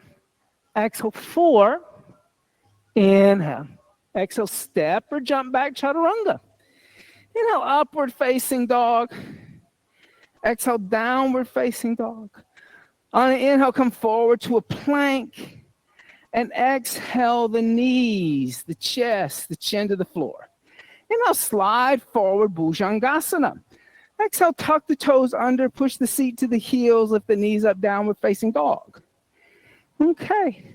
Exhale 4. Inhale. Exhale, step or jump back, chaturanga. Inhale, upward facing dog. Exhale, downward facing dog. On an inhale, come forward to a plank. And exhale the knees, the chest, the chin to the floor. Inhale, slide forward, Bhujangasana. Exhale, tuck the toes under, push the seat to the heels, lift the knees up, downward facing dog. Okay.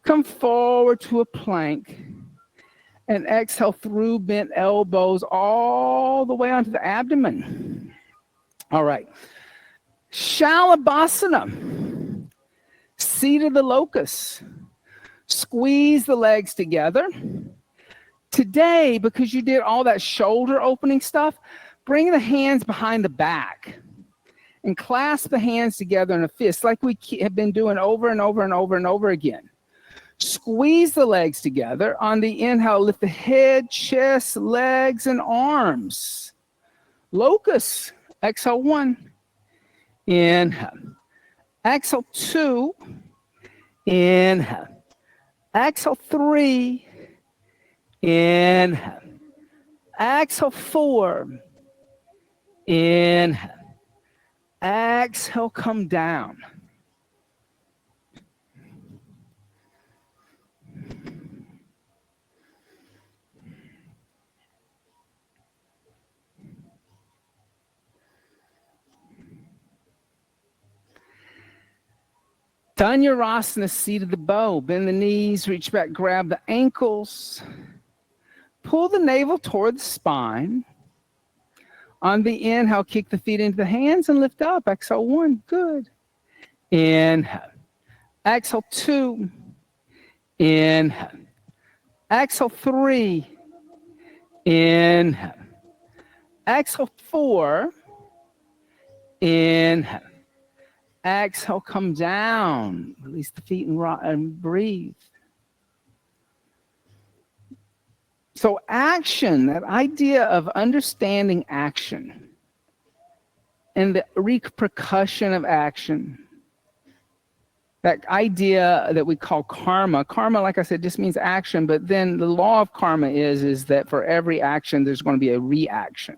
Come forward to a plank. And exhale through bent elbows all the way onto the abdomen. All right. Shalabhasana. Seat of the locust. Squeeze the legs together. Today, because you did all that shoulder opening stuff, bring the hands behind the back and clasp the hands together in a fist like we have been doing over and over and over and over again. Squeeze the legs together. On the inhale, lift the head, chest, legs, and arms. Locust. Exhale 1. Inhale. Exhale 2. Inhale. Exhale 3. Inhale. Exhale 4. Inhale. Exhale, come down. Dhanurasana, seat of the bow. Bend the knees, reach back, grab the ankles. Pull the navel toward the spine. On the inhale, kick the feet into the hands and lift up. Exhale, 1, good. Inhale. Exhale, 2. Inhale. Exhale, 3. Inhale. Exhale, 4. Inhale. Exhale, come down. Release the feet and breathe. So action, that idea of understanding action and the repercussion of action, that idea that we call karma. Karma, like I said, just means action, but then the law of karma is that for every action, there's going to be a reaction.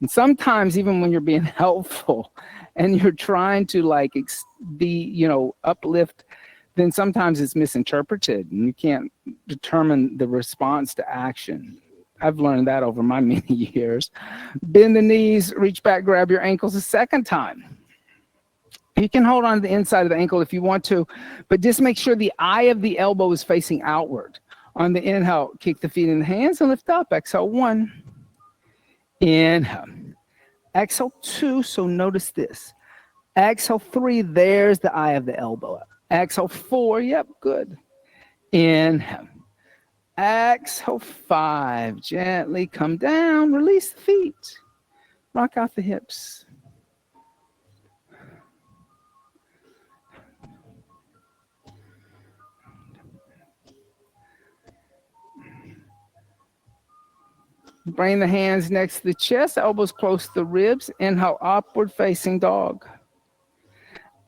And sometimes even when you're being helpful and you're trying to be, uplift, then sometimes it's misinterpreted and you can't determine the response to action. I've learned that over my many years. Bend the knees, reach back, grab your ankles a second time. You can hold on to the inside of the ankle if you want to, but just make sure the eye of the elbow is facing outward. On the inhale, kick the feet in the hands and lift up. Exhale, 1. Inhale. Exhale, 2. So notice this. Exhale, 3. There's the eye of the elbow. Exhale, 4. Yep, good. Inhale. Exhale, 5. Gently come down. Release the feet. Rock out the hips. Bring the hands next to the chest, elbows close to the ribs. Inhale, upward facing dog.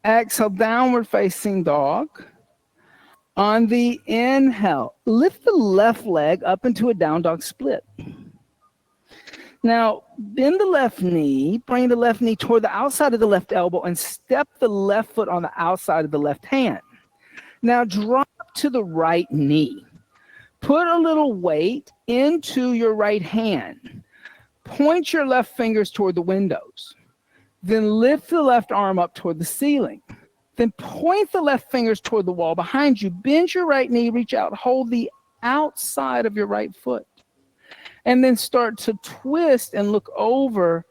Exhale, downward facing dog. On the inhale, lift the left leg up into a down dog split. Now, bend the left knee, bring the left knee toward the outside of the left elbow and step the left foot on the outside of the left hand. Now, drop to the right knee. Put a little weight into your right hand. Point your left fingers toward the windows. Then lift the left arm up toward the ceiling. Then point the left fingers toward the wall behind you. Bend your right knee, reach out, hold the outside of your right foot. And then start to twist and look over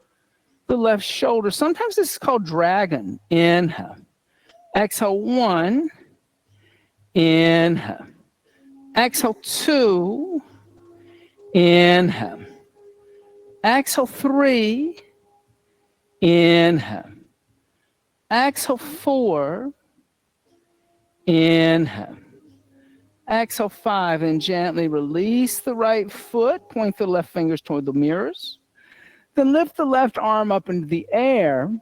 the left shoulder. Sometimes this is called dragon. Inhale. Exhale, 1. Inhale. Exhale, 2. Inhale. Exhale, 3. Inhale. Exhale, 4. Inhale. Exhale, 5. And gently release the right foot. Point the left fingers toward the mirrors. Then lift the left arm up into the air.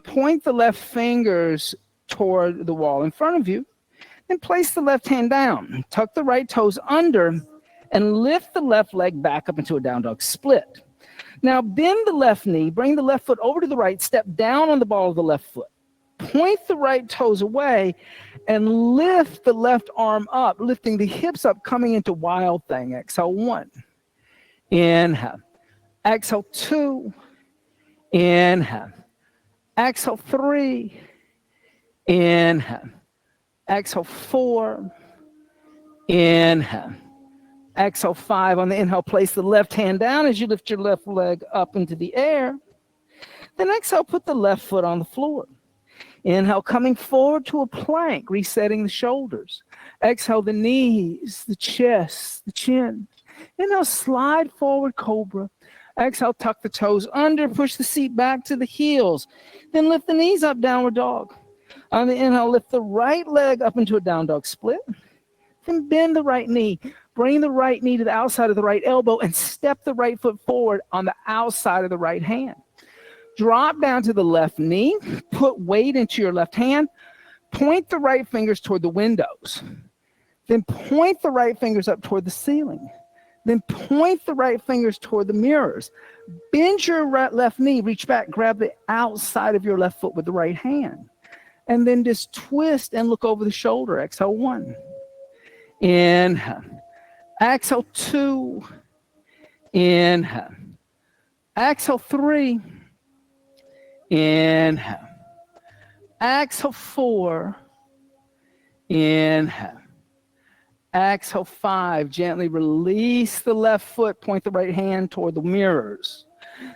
Point the left fingers toward the wall in front of you. Then place the left hand down. Tuck the right toes under and lift the left leg back up into a down dog split. Now bend the left knee, bring the left foot over to the right, step down on the ball of the left foot. Point the right toes away and lift the left arm up, lifting the hips up, coming into wild thing. Exhale, 1. Inhale. Exhale, 2. Inhale. Exhale, 3. Inhale. Exhale, 4. Inhale. Exhale, 5. On the inhale, place the left hand down as you lift your left leg up into the air. Then exhale, put the left foot on the floor. Inhale, coming forward to a plank, resetting the shoulders. Exhale, the knees, the chest, the chin. Inhale, slide forward, cobra. Exhale, tuck the toes under, push the seat back to the heels. Then lift the knees up, downward dog. On the inhale, lift the right leg up into a down dog split. Then bend the right knee. Bring the right knee to the outside of the right elbow and step the right foot forward on the outside of the right hand. Drop down to the left knee. Put weight into your left hand. Point the right fingers toward the windows. Then point the right fingers up toward the ceiling. Then point the right fingers toward the mirrors. Bend your left knee. Reach back. Grab the outside of your left foot with the right hand. And then just twist and look over the shoulder. Exhale, 1. Inhale. Exhale, 2. Inhale. Exhale, 3. Inhale. Exhale, 4. Inhale. Exhale, 5. Gently release the left foot. Point the right hand toward the mirrors.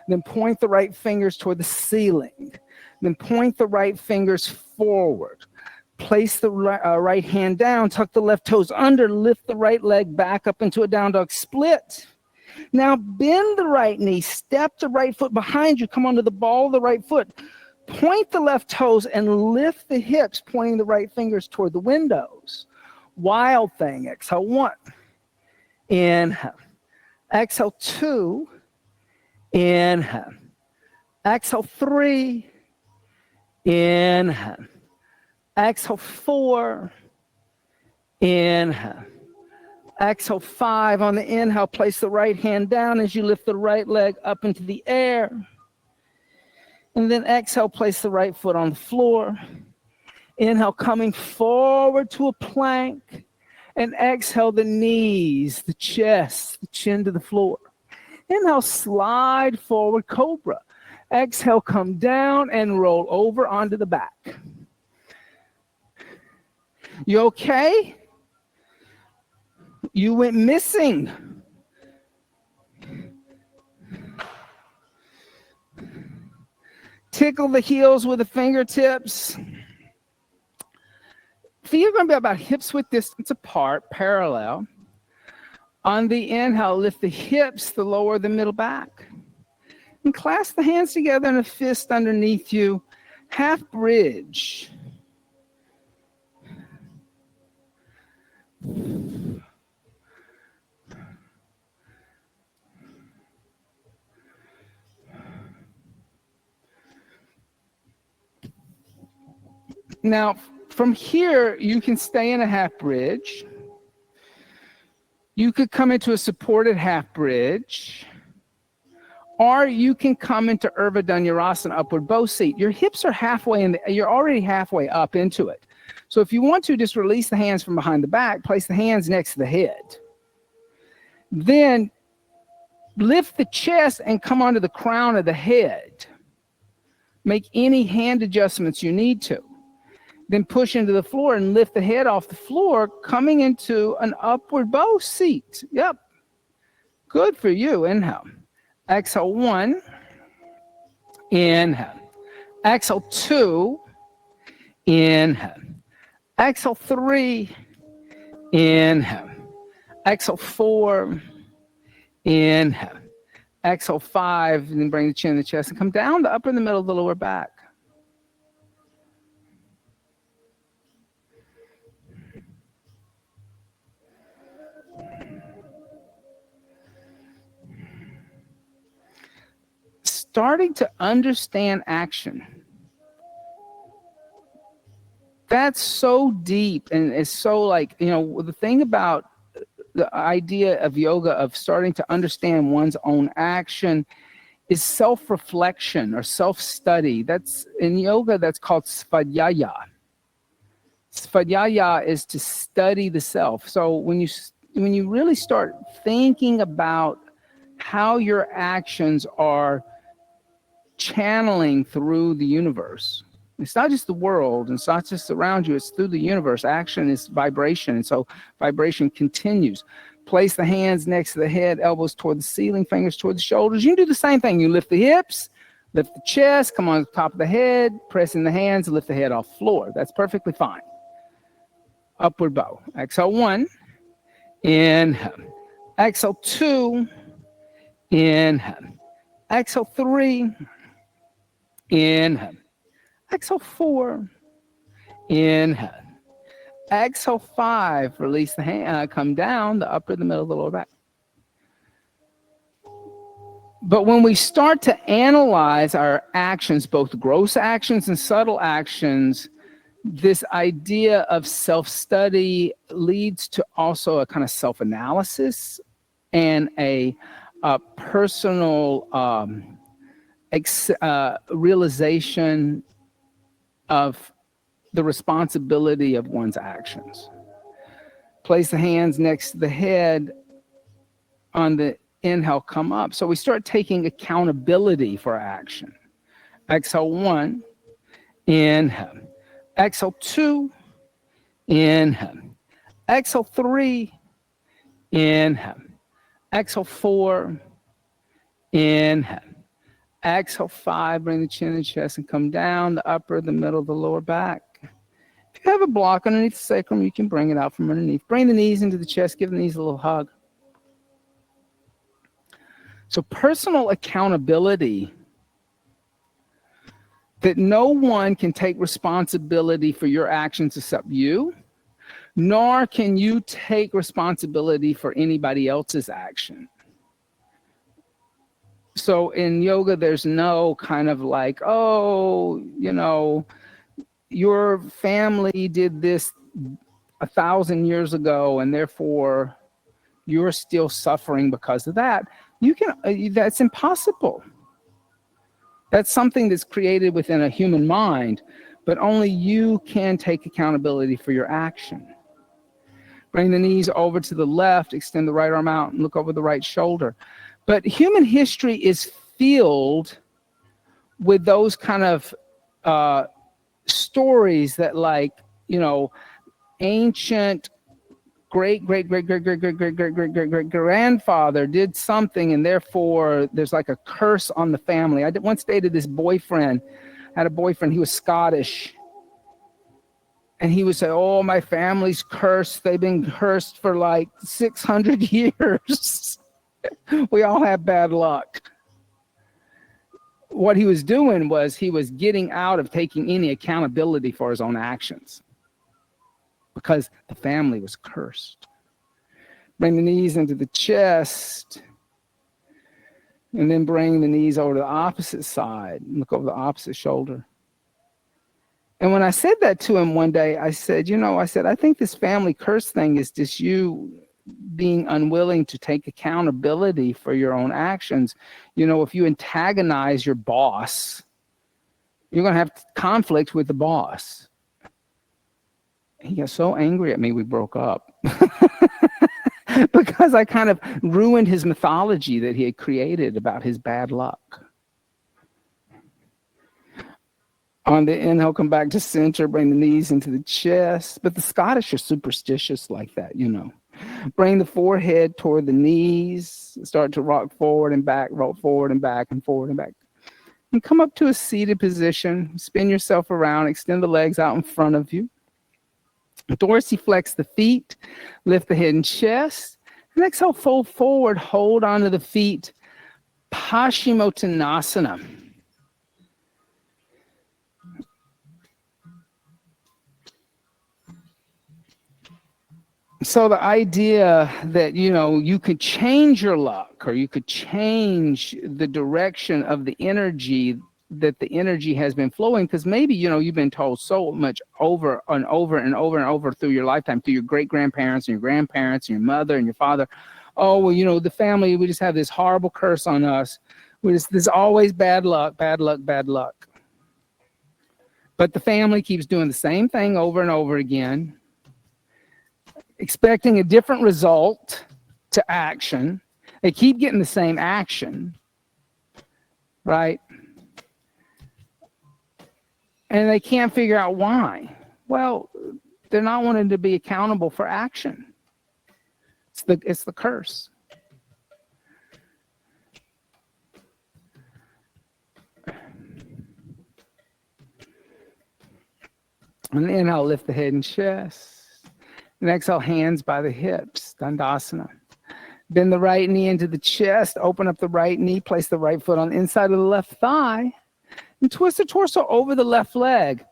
Then point the right fingers toward the ceiling. Then point the right fingers forward. Place the right hand down. Tuck the left toes under. Lift the right leg back up into a down dog split. Now bend the right knee. Step the right foot behind you. Come onto the ball of the right foot. Point the left toes and lift the hips, pointing the right fingers toward the windows. Wild thing. Exhale, 1. Inhale. Exhale, 2. Inhale. Exhale, 3. Inhale. Exhale, 4. Inhale. Exhale, 5. On the inhale, place the right hand down as you lift the right leg up into the air. And then exhale, place the right foot on the floor. Inhale, coming forward to a plank. And exhale, the knees, the chest, the chin to the floor. Inhale, slide forward, cobra. Exhale, come down and roll over onto the back. You okay? You went missing. Tickle the heels with the fingertips. Feet are going to be about hips width distance apart, parallel. On the inhale, lift the hips, the lower, the middle back. And clasp the hands together in a fist underneath you. Half bridge. Now, from here, you can stay in a half bridge. You could come into a supported half bridge. Or you can come into Urdhva Dhanurasana, upward bow seat. Your hips are halfway in, you're already halfway up into it. So if you want to, just release the hands from behind the back, place the hands next to the head. Then lift the chest and come onto the crown of the head. Make any hand adjustments you need to. Then push into the floor and lift the head off the floor, coming into an upward bow seat. Yep. Good for you. Inhale. Exhale, 1. Inhale. Exhale, 2. Inhale. Exhale, 3. Inhale. Exhale, 4. Inhale. Exhale, 5. And then bring the chin to the chest and come down the upper and the middle of the lower back. Starting to understand action. That's so deep and it's so like, the thing about the idea of yoga, of starting to understand one's own action, is self-reflection or self-study. That's in yoga, that's called svadhyaya. Svadhyaya is to study the self. So when you really start thinking about how your actions are channeling through the universe. It's not just the world, it's not just around you, it's through the universe. Action is vibration, and so vibration continues. Place the hands next to the head, elbows toward the ceiling, fingers toward the shoulders. You can do the same thing. You lift the hips, lift the chest, come on the top of the head, press in the hands, lift the head off the floor. That's perfectly fine. Upward bow. Exhale, 1. Inhale. Exhale, 2. Inhale. Exhale, 3. Inhale. Exhale, 4. Inhale. Exhale, 5. Release the hand. Come down the upper, the middle, the lower back. But when we start to analyze our actions, both gross actions and subtle actions, this idea of self-study leads to also a kind of self-analysis and a personal realization of the responsibility of one's actions. Place the hands next to the head. On the inhale, come up. So we start taking accountability for our action. Exhale, 1. Inhale. Exhale 2. Inhale. Exhale 3. Inhale. Exhale 4. Inhale. Exhale 5. Bring the chin and chest and come down the upper, the middle, the lower back. If you have a block underneath the sacrum, you can bring it out from underneath. Bring the knees into the chest. Give the knees a little hug. So personal accountability, that no one can take responsibility for your actions except you, nor can you take responsibility for anybody else's action. So in yoga, there's no kind of like, oh, you know, your family did this 1,000 years ago, and therefore you're still suffering because of that. You can, that's impossible. That's something that's created within a human mind, but only you can take accountability for your action. Bring the knees over to the left, extend the right arm out, and look over the right shoulder. But human history is filled with those kind of stories that, like, you know, ancient great-great-great-great-great-great-great-great-great-grandfather did something, and therefore there's like a curse on the family. I once dated this boyfriend, had a boyfriend, he was Scottish. And he would say, oh, my family's cursed. They've been cursed for like 600 years. We all have bad luck. What he was doing was he was getting out of taking any accountability for his own actions, because the family was cursed. Bring the knees into the chest, and then bring the knees over to the opposite side. Look over the opposite shoulder. And when I said that to him one day, I said, I think this family curse thing is just you being unwilling to take accountability for your own actions. You know, if you antagonize your boss, you're going to have conflict with the boss. He got so angry at me, we broke up. Because I kind of ruined his mythology that he had created about his bad luck. On the inhale, come back to center, bring the knees into the chest. But the Scottish are superstitious like that, you know. Bring the forehead toward the knees. Start to rock forward and back, roll forward and back and forward and back. And come up to a seated position. Spin yourself around. Extend the legs out in front of you. Dorsiflex the feet. Lift the head and chest. And exhale, fold forward. Hold onto the feet. Paschimottanasana. So the idea that, you know, you could change your luck, or you could change the direction of the energy, that the energy has been flowing, because maybe, you know, you've been told so much over and over and over and over through your lifetime, through your great-grandparents and your grandparents and your mother and your father. Oh, well, you know, the family, we just have this horrible curse on us. There's always bad luck, bad luck, bad luck. But the family keeps doing the same thing over and over again, expecting a different result to action. They keep getting the same action, right? And they can't figure out why. Well, they're not wanting to be accountable for action. It's the curse. And inhale, lift the head and chest. And exhale, hands by the hips, Dandasana. Bend the right knee into the chest, open up the right knee, place the right foot on the inside of the left thigh, and twist the torso over the left leg.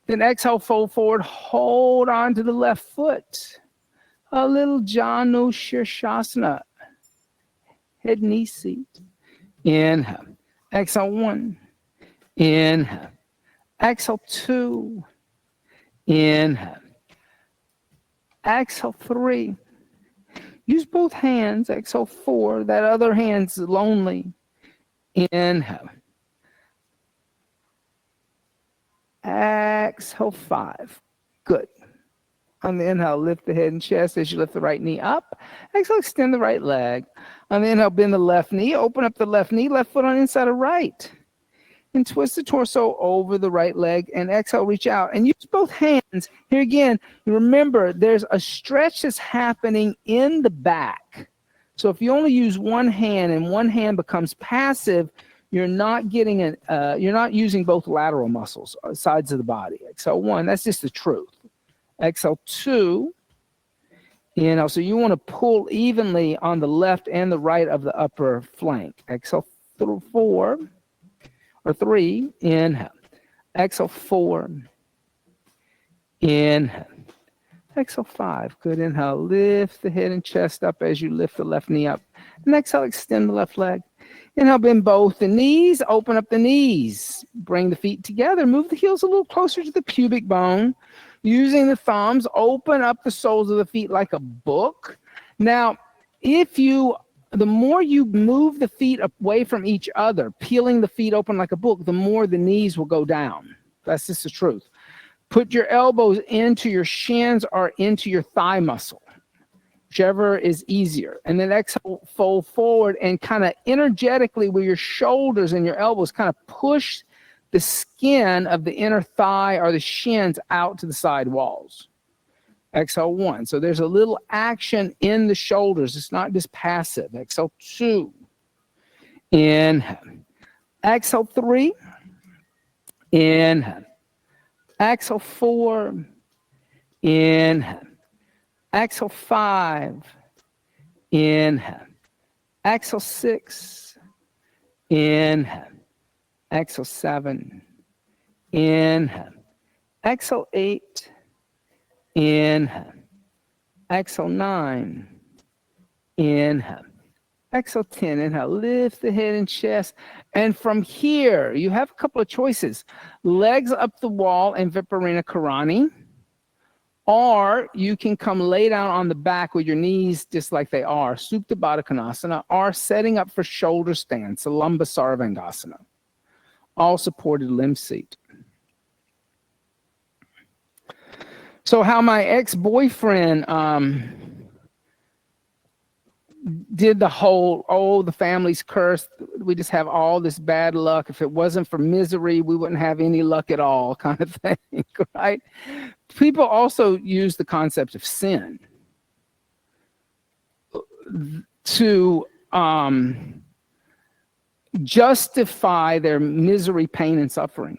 Then exhale, fold forward, hold on to the left foot. A little Janu Shirshasana, head knee seat. Inhale, exhale 1, inhale, exhale 2, inhale. Exhale 3. Use both hands. Exhale 4. That other hand's lonely. Inhale. Exhale 5. Good. On the inhale, lift the head and chest as you lift the right knee up. Exhale, extend the right leg. On the inhale, bend the left knee. Open up the left knee. Left foot on the inside of right. And twist the torso over the right leg and exhale, reach out and use both hands. Here again, remember there's a stretch that's happening in the back. So if you only use one hand and one hand becomes passive, you're not getting you're not using both lateral muscles, sides of the body. Exhale 1, that's just the truth. Exhale 2, so you want to pull evenly on the left and the right of the upper flank. Exhale 4. Or 3, inhale. Exhale 4, inhale. Exhale 5, good. Inhale, lift the head and chest up as you lift the left knee up. And exhale, extend the left leg. Inhale, bend both the knees, open up the knees. Bring the feet together, move the heels a little closer to the pubic bone. Using the thumbs, open up the soles of the feet like a book. Now, the more you move the feet away from each other, peeling the feet open like a book, the more the knees will go down. That's just the truth. Put your elbows into your shins or into your thigh muscle, whichever is easier. And then exhale, fold forward and kind of energetically with your shoulders and your elbows, kind of push the skin of the inner thigh or the shins out to the side walls. Exhale 1. So there's a little action in the shoulders. It's not just passive. Exhale 2. Inhale. Exhale 3. Inhale. Exhale 4. Inhale. Exhale 5. Inhale. Exhale 6. Inhale. Exhale 7. Inhale. Exhale 8. Inhale. Exhale 9. Inhale. Exhale 10. Inhale. Lift the head and chest. And from here, you have a couple of choices. Legs up the wall in Viparita Karani. Or you can come lay down on the back with your knees just like they are, Supta Baddha Konasana, or setting up for shoulder stand, Salamba Sarvangasana. All supported limb seat. So how my ex-boyfriend did the whole, the family's cursed. We just have all this bad luck. If it wasn't for misery, we wouldn't have any luck at all, kind of thing, right? People also use the concept of sin to justify their misery, pain, and suffering.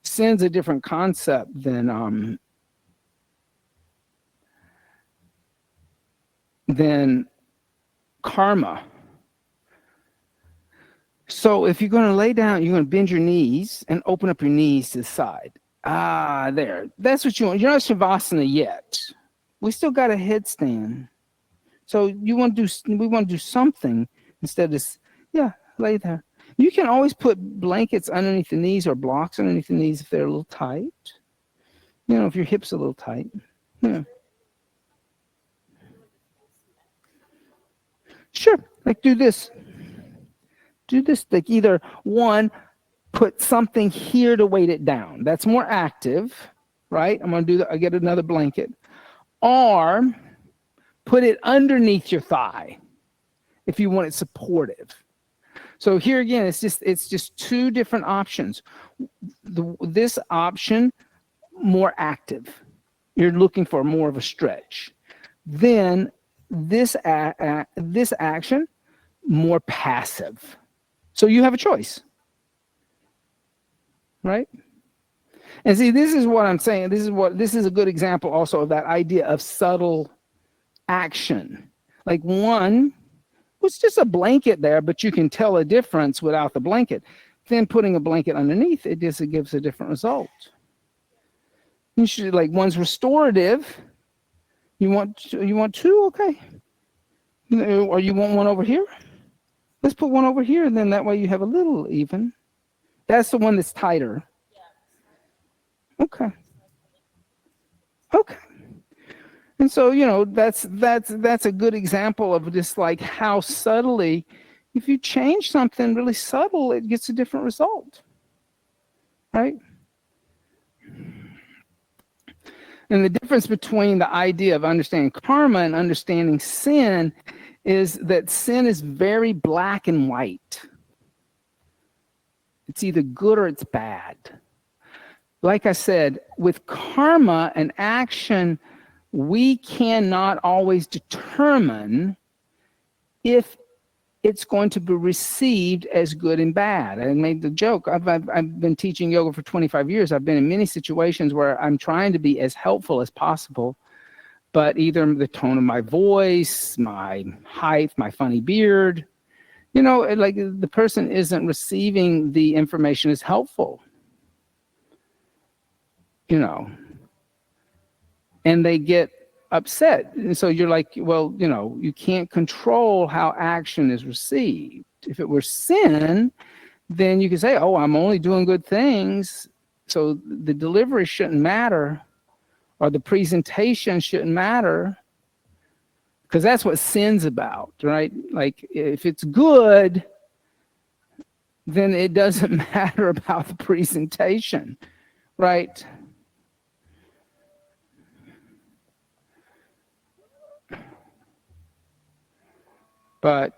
Sin's a different concept than karma. So if you're going to lay down, you're going to bend your knees and open up your knees to the side. There. That's what you want. You're not Shavasana yet. We still got a headstand. So we want to do something instead of this. Yeah, lay there. You can always put blankets underneath the knees or blocks underneath the knees if they're a little tight. If your hips are a little tight. Yeah. Sure. Like do this. Do this. Like either one, put something here to weight it down. That's more active, right? I'm going to do that. I get another blanket. Or put it underneath your thigh if you want it supportive. So here again, it's just two different options. This option, more active. You're looking for more of a stretch. Then this action, more passive. So you have a choice, right? And see, this is what I'm saying. This is a good example also of that idea of subtle action. Like one was just a blanket there, but you can tell a difference without the blanket. Then putting a blanket underneath it gives a different result. You should, like, one's restorative. You want two, okay. Or you want one over here? Let's put one over here, and then that way you have a little even. That's the one that's tighter. Okay. Okay. And so, that's a good example of just like how subtly, if you change something really subtle, it gets a different result, right? And the difference between the idea of understanding karma and understanding sin is that sin is very black and white. It's either good or it's bad. Like I said, with karma and action, we cannot always determine if it's going to be received as good and bad. I made the joke. I've been teaching yoga for 25 years. I've been in many situations where I'm trying to be as helpful as possible, but either the tone of my voice, my height, my funny beard, like the person isn't receiving the information as helpful, and they get upset. And so you're like, well, you can't control how action is received. If it were sin, then you could say, oh, I'm only doing good things, so the delivery shouldn't matter, or the presentation shouldn't matter, because that's what sin's about, right? Like, if it's good, then it doesn't matter about the presentation, right? But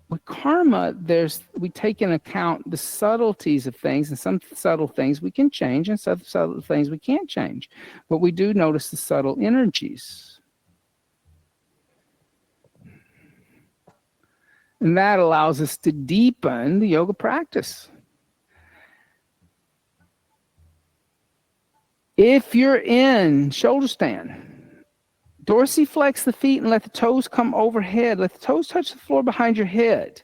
with karma, we take into account the subtleties of things, and some subtle things we can change, and some subtle things we can't change. But we do notice the subtle energies. And that allows us to deepen the yoga practice. If you're in shoulder stand, dorsiflex the feet and let the toes come overhead. Let the toes touch the floor behind your head.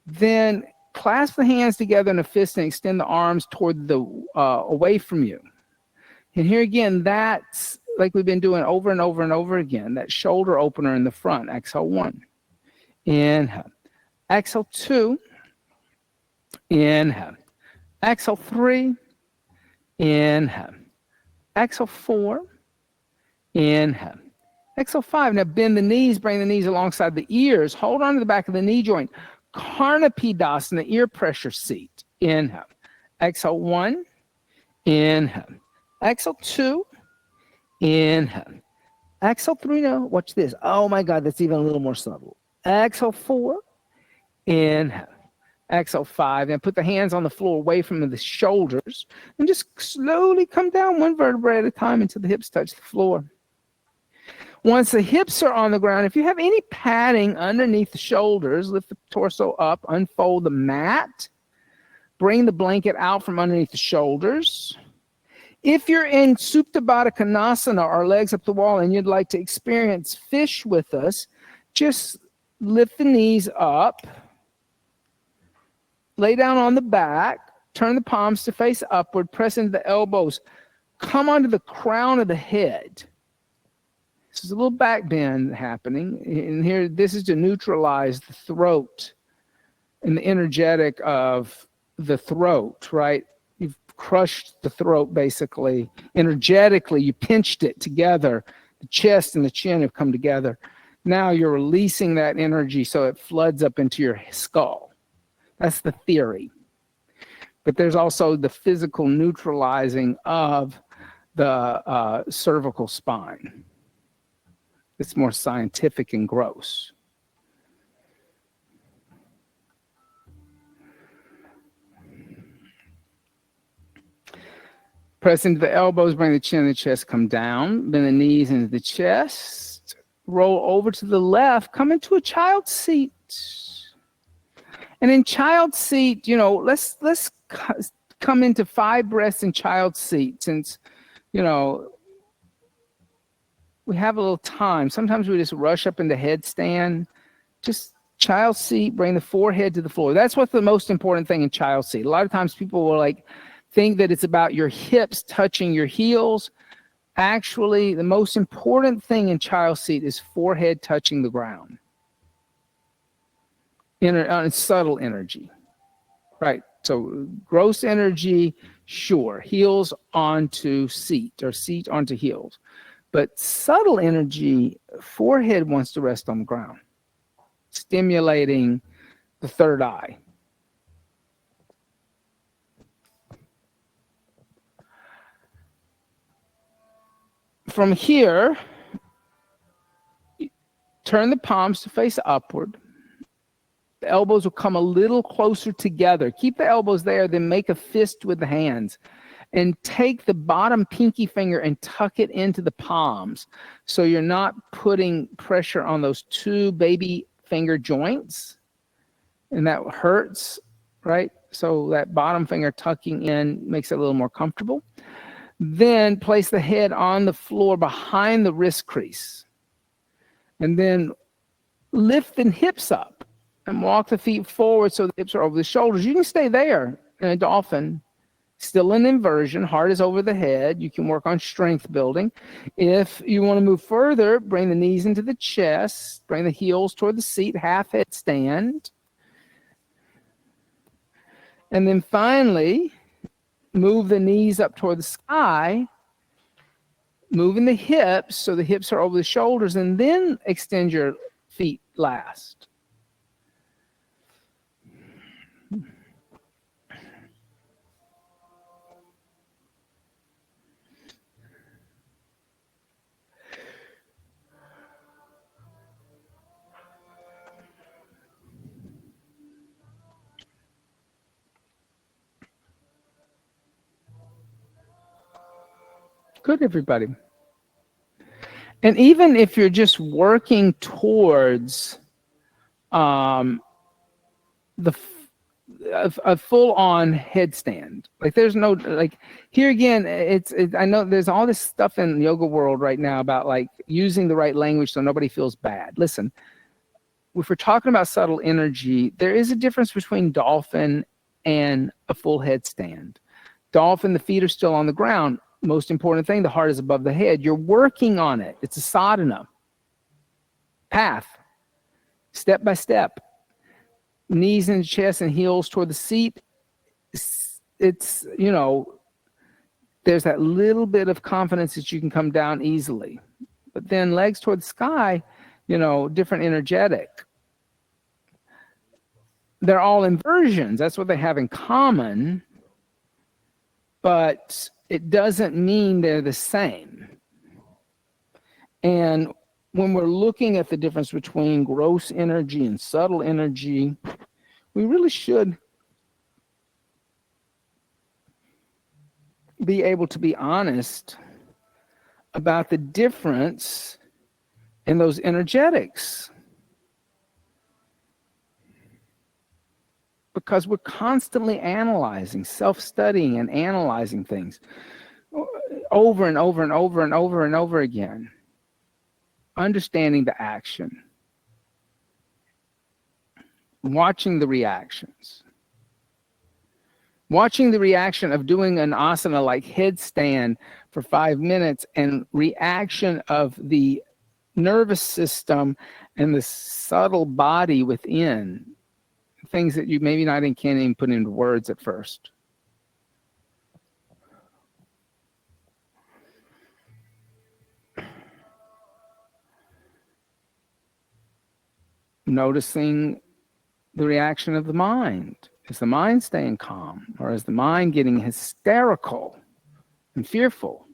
Then clasp the hands together in a fist and extend the arms toward the away from you. And here again, that's like we've been doing over and over and over again. That shoulder opener in the front. Exhale 1. Inhale. Exhale 2. Inhale. Exhale 3. Inhale. Exhale 4. Inhale. Exhale 5. Now bend the knees, bring the knees alongside the ears. Hold on to the back of the knee joint. Karnapidasana, ear pressure seat. Inhale. Exhale 1. Inhale. Exhale 2. Inhale. Exhale 3. Now watch this. Oh my God, that's even a little more subtle. Exhale 4. Inhale. Exhale 5. And put the hands on the floor away from the shoulders. And just slowly come down one vertebrae at a time until the hips touch the floor. Once the hips are on the ground, if you have any padding underneath the shoulders, lift the torso up, unfold the mat, bring the blanket out from underneath the shoulders. If you're in Supta Baddha Konasana, or legs up the wall, and you'd like to experience fish with us, just lift the knees up, lay down on the back, turn the palms to face upward, press into the elbows, come onto the crown of the head. There's a little back bend happening. And here, this is to neutralize the throat and the energetic of the throat, right? You've crushed the throat, basically. Energetically, you pinched it together. The chest and the chin have come together. Now you're releasing that energy so it floods up into your skull. That's the theory. But there's also the physical neutralizing of the cervical spine. It's more scientific and gross. Press into the elbows, bring the chin and the chest, come down, bend the knees into the chest, roll over to the left, come into a child's seat. And in child's seat, let's come into 5 breaths in child's seat, since, we have a little time. Sometimes we just rush up into headstand. Just child's seat, bring the forehead to the floor. That's what's the most important thing in child's seat. A lot of times people will think that it's about your hips touching your heels. Actually, the most important thing in child's seat is forehead touching the ground. Subtle energy, right? So gross energy, sure. Heels onto seat, or seat onto heels. But subtle energy, forehead wants to rest on the ground, stimulating the third eye. From here, turn the palms to face upward. The elbows will come a little closer together. Keep the elbows there, then make a fist with the hands. And take the bottom pinky finger and tuck it into the palms. So you're not putting pressure on those two baby finger joints. And that hurts, right? So that bottom finger tucking in makes it a little more comfortable. Then place the head on the floor behind the wrist crease. And then lift the hips up and walk the feet forward so the hips are over the shoulders. You can stay there in a dolphin, still in inversion, heart is over the head. You can work on strength building. If you want to move further, bring the knees into the chest, bring the heels toward the seat, half headstand. And then finally, move the knees up toward the sky, moving the hips so the hips are over the shoulders, and then extend your feet last. Good, everybody. And even if you're just working towards the a full-on headstand, like there's no, like here again, I know there's all this stuff in the yoga world right now about like using the right language so nobody feels bad. Listen, if we're talking about subtle energy, there is a difference between dolphin and a full headstand. Dolphin, the feet are still on the ground. Most important thing, the heart is above the head. You're working on it. It's a sadhana path, step by step. Knees in the chest and heels toward the seat. It's, you know, there's that little bit of confidence that you can come down easily. But then legs toward the sky, you know, different energetic. They're all inversions. That's what they have in common. But it doesn't mean they're the same. And when we're looking at the difference between gross energy and subtle energy, we really should be able to be honest about the difference in those energetics. Because we're constantly analyzing, self-studying and analyzing things over and over and over and over and over again. Understanding the action. Watching the reactions. Watching the reaction of doing an asana like headstand for 5 minutes and reaction of the nervous system and the subtle body within. Things that you maybe not can't even put into words at first. Noticing the reaction of the mind. Is the mind staying calm, or is the mind getting hysterical and fearful?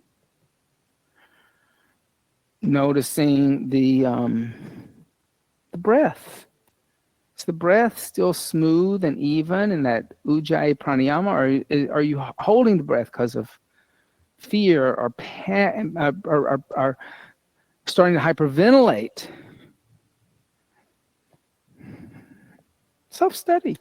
Noticing the breath. Is the breath still smooth and even in that ujjayi pranayama, or are you holding the breath because of fear or starting to hyperventilate? Self-study.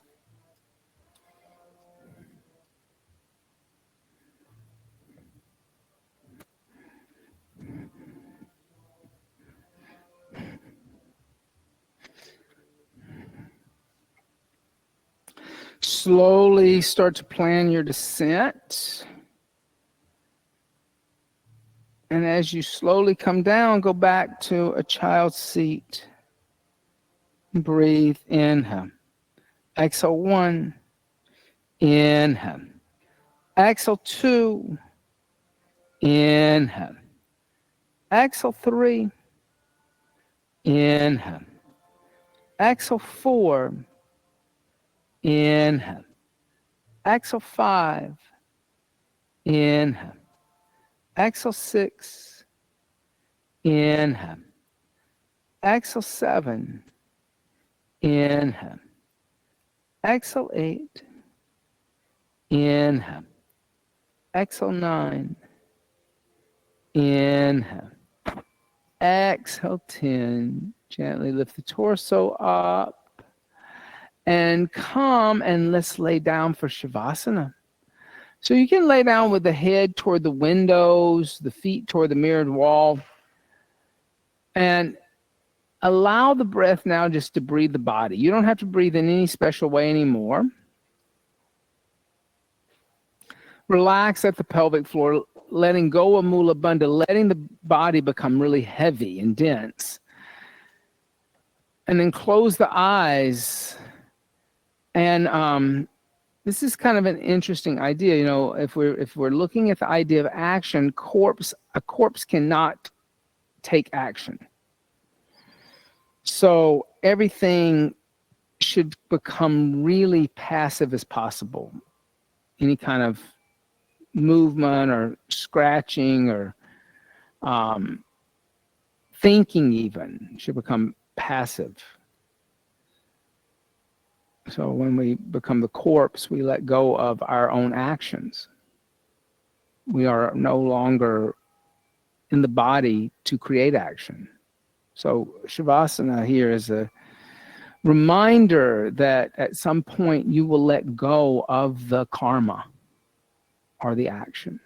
Slowly start to plan your descent. And as you slowly come down, go back to a child's seat. Breathe, inhale. Exhale 1. Inhale. Exhale 2. Inhale. Exhale 3. Inhale. Exhale 4. Inhale. Exhale 5. Inhale. Exhale 6. Inhale. Exhale 7. Inhale. Exhale 8. Inhale. Exhale 9. Inhale. Exhale 10. Gently lift the torso up. And come and let's lay down for Shavasana. So you can lay down with the head toward the windows, the feet toward the mirrored wall. And allow the breath now just to breathe the body. You don't have to breathe in any special way anymore. Relax at the pelvic floor, letting go of Mula Bandha, letting the body become really heavy and dense. And then close the eyes. And this is kind of an interesting idea. You know, if we're looking at the idea of action, a corpse cannot take action. So everything should become really passive as possible. Any kind of movement or scratching or thinking even should become passive. So when we become the corpse, we let go of our own actions. We are no longer in the body to create action. So Shavasana here is a reminder that at some point you will let go of the karma or the action.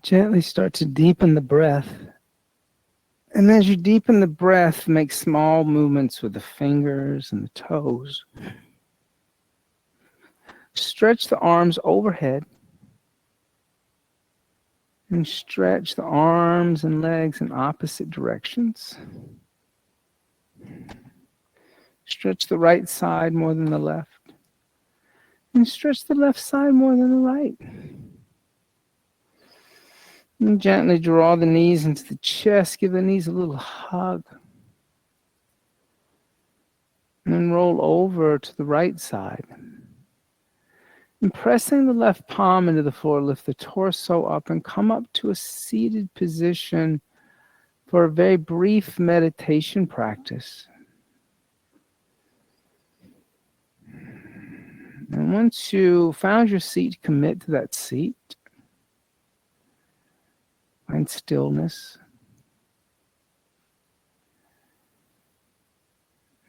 Gently start to deepen the breath. And as you deepen the breath, make small movements with the fingers and the toes. Stretch the arms overhead. And stretch the arms and legs in opposite directions. Stretch the right side more than the left. And stretch the left side more than the right. And gently draw the knees into the chest. Give the knees a little hug. And then roll over to the right side. And pressing the left palm into the floor, lift the torso up and come up to a seated position for a very brief meditation practice. And once you found your seat, commit to that seat. Find stillness.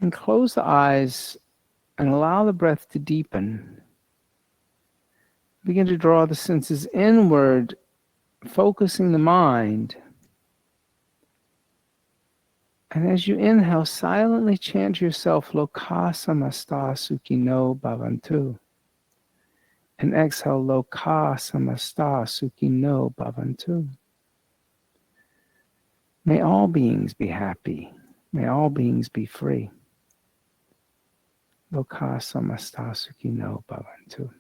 And close the eyes and allow the breath to deepen. Begin to draw the senses inward, focusing the mind. And as you inhale, silently chant to yourself, Loka samasta sukhino bhavantu. And exhale, Loka samasta sukhino bhavantu. May all beings be happy. May all beings be free. Loka samasta sukhino bhavantu.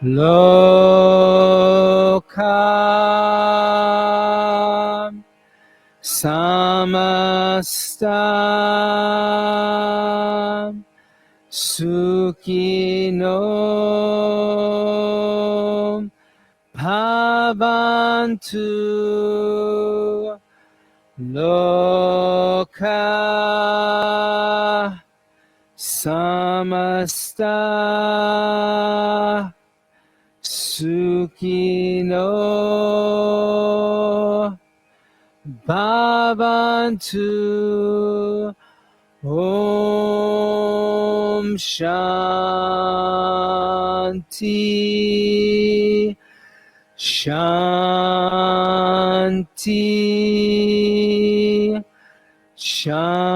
Loka samasta sukhino bhavantu. Loka samasta sukhino bhavantu. Om Shanti Shanti Shanti.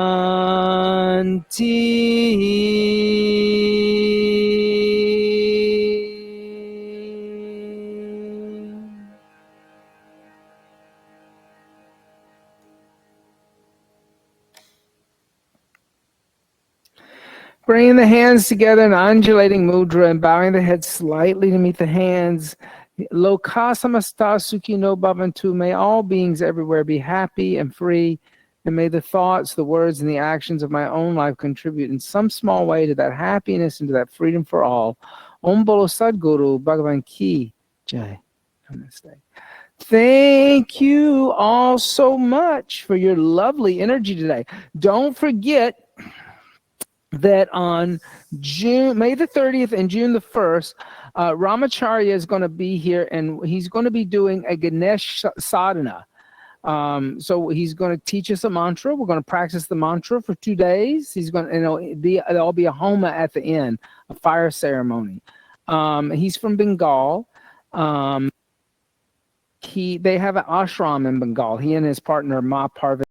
Bringing the hands together in undulating mudra and bowing the head slightly to meet the hands. Lokasamasta sukhi no bhavantu. May all beings everywhere be happy and free. And may the thoughts, the words, and the actions of my own life contribute in some small way to that happiness and to that freedom for all. Om Bolo Sadguru Bhagavan Ki Jai. Namaste. Thank you all so much for your lovely energy today. Don't forget that on May the 30th and June the 1st, Ramacharya is going to be here, and he's going to be doing a Ganesh sadhana. So he's going to teach us a mantra. We're going to practice the mantra for 2 days. He's going to, there'll be a homa at the end, a fire ceremony. He's from Bengal. They have an ashram in Bengal. He and his partner Ma Parvati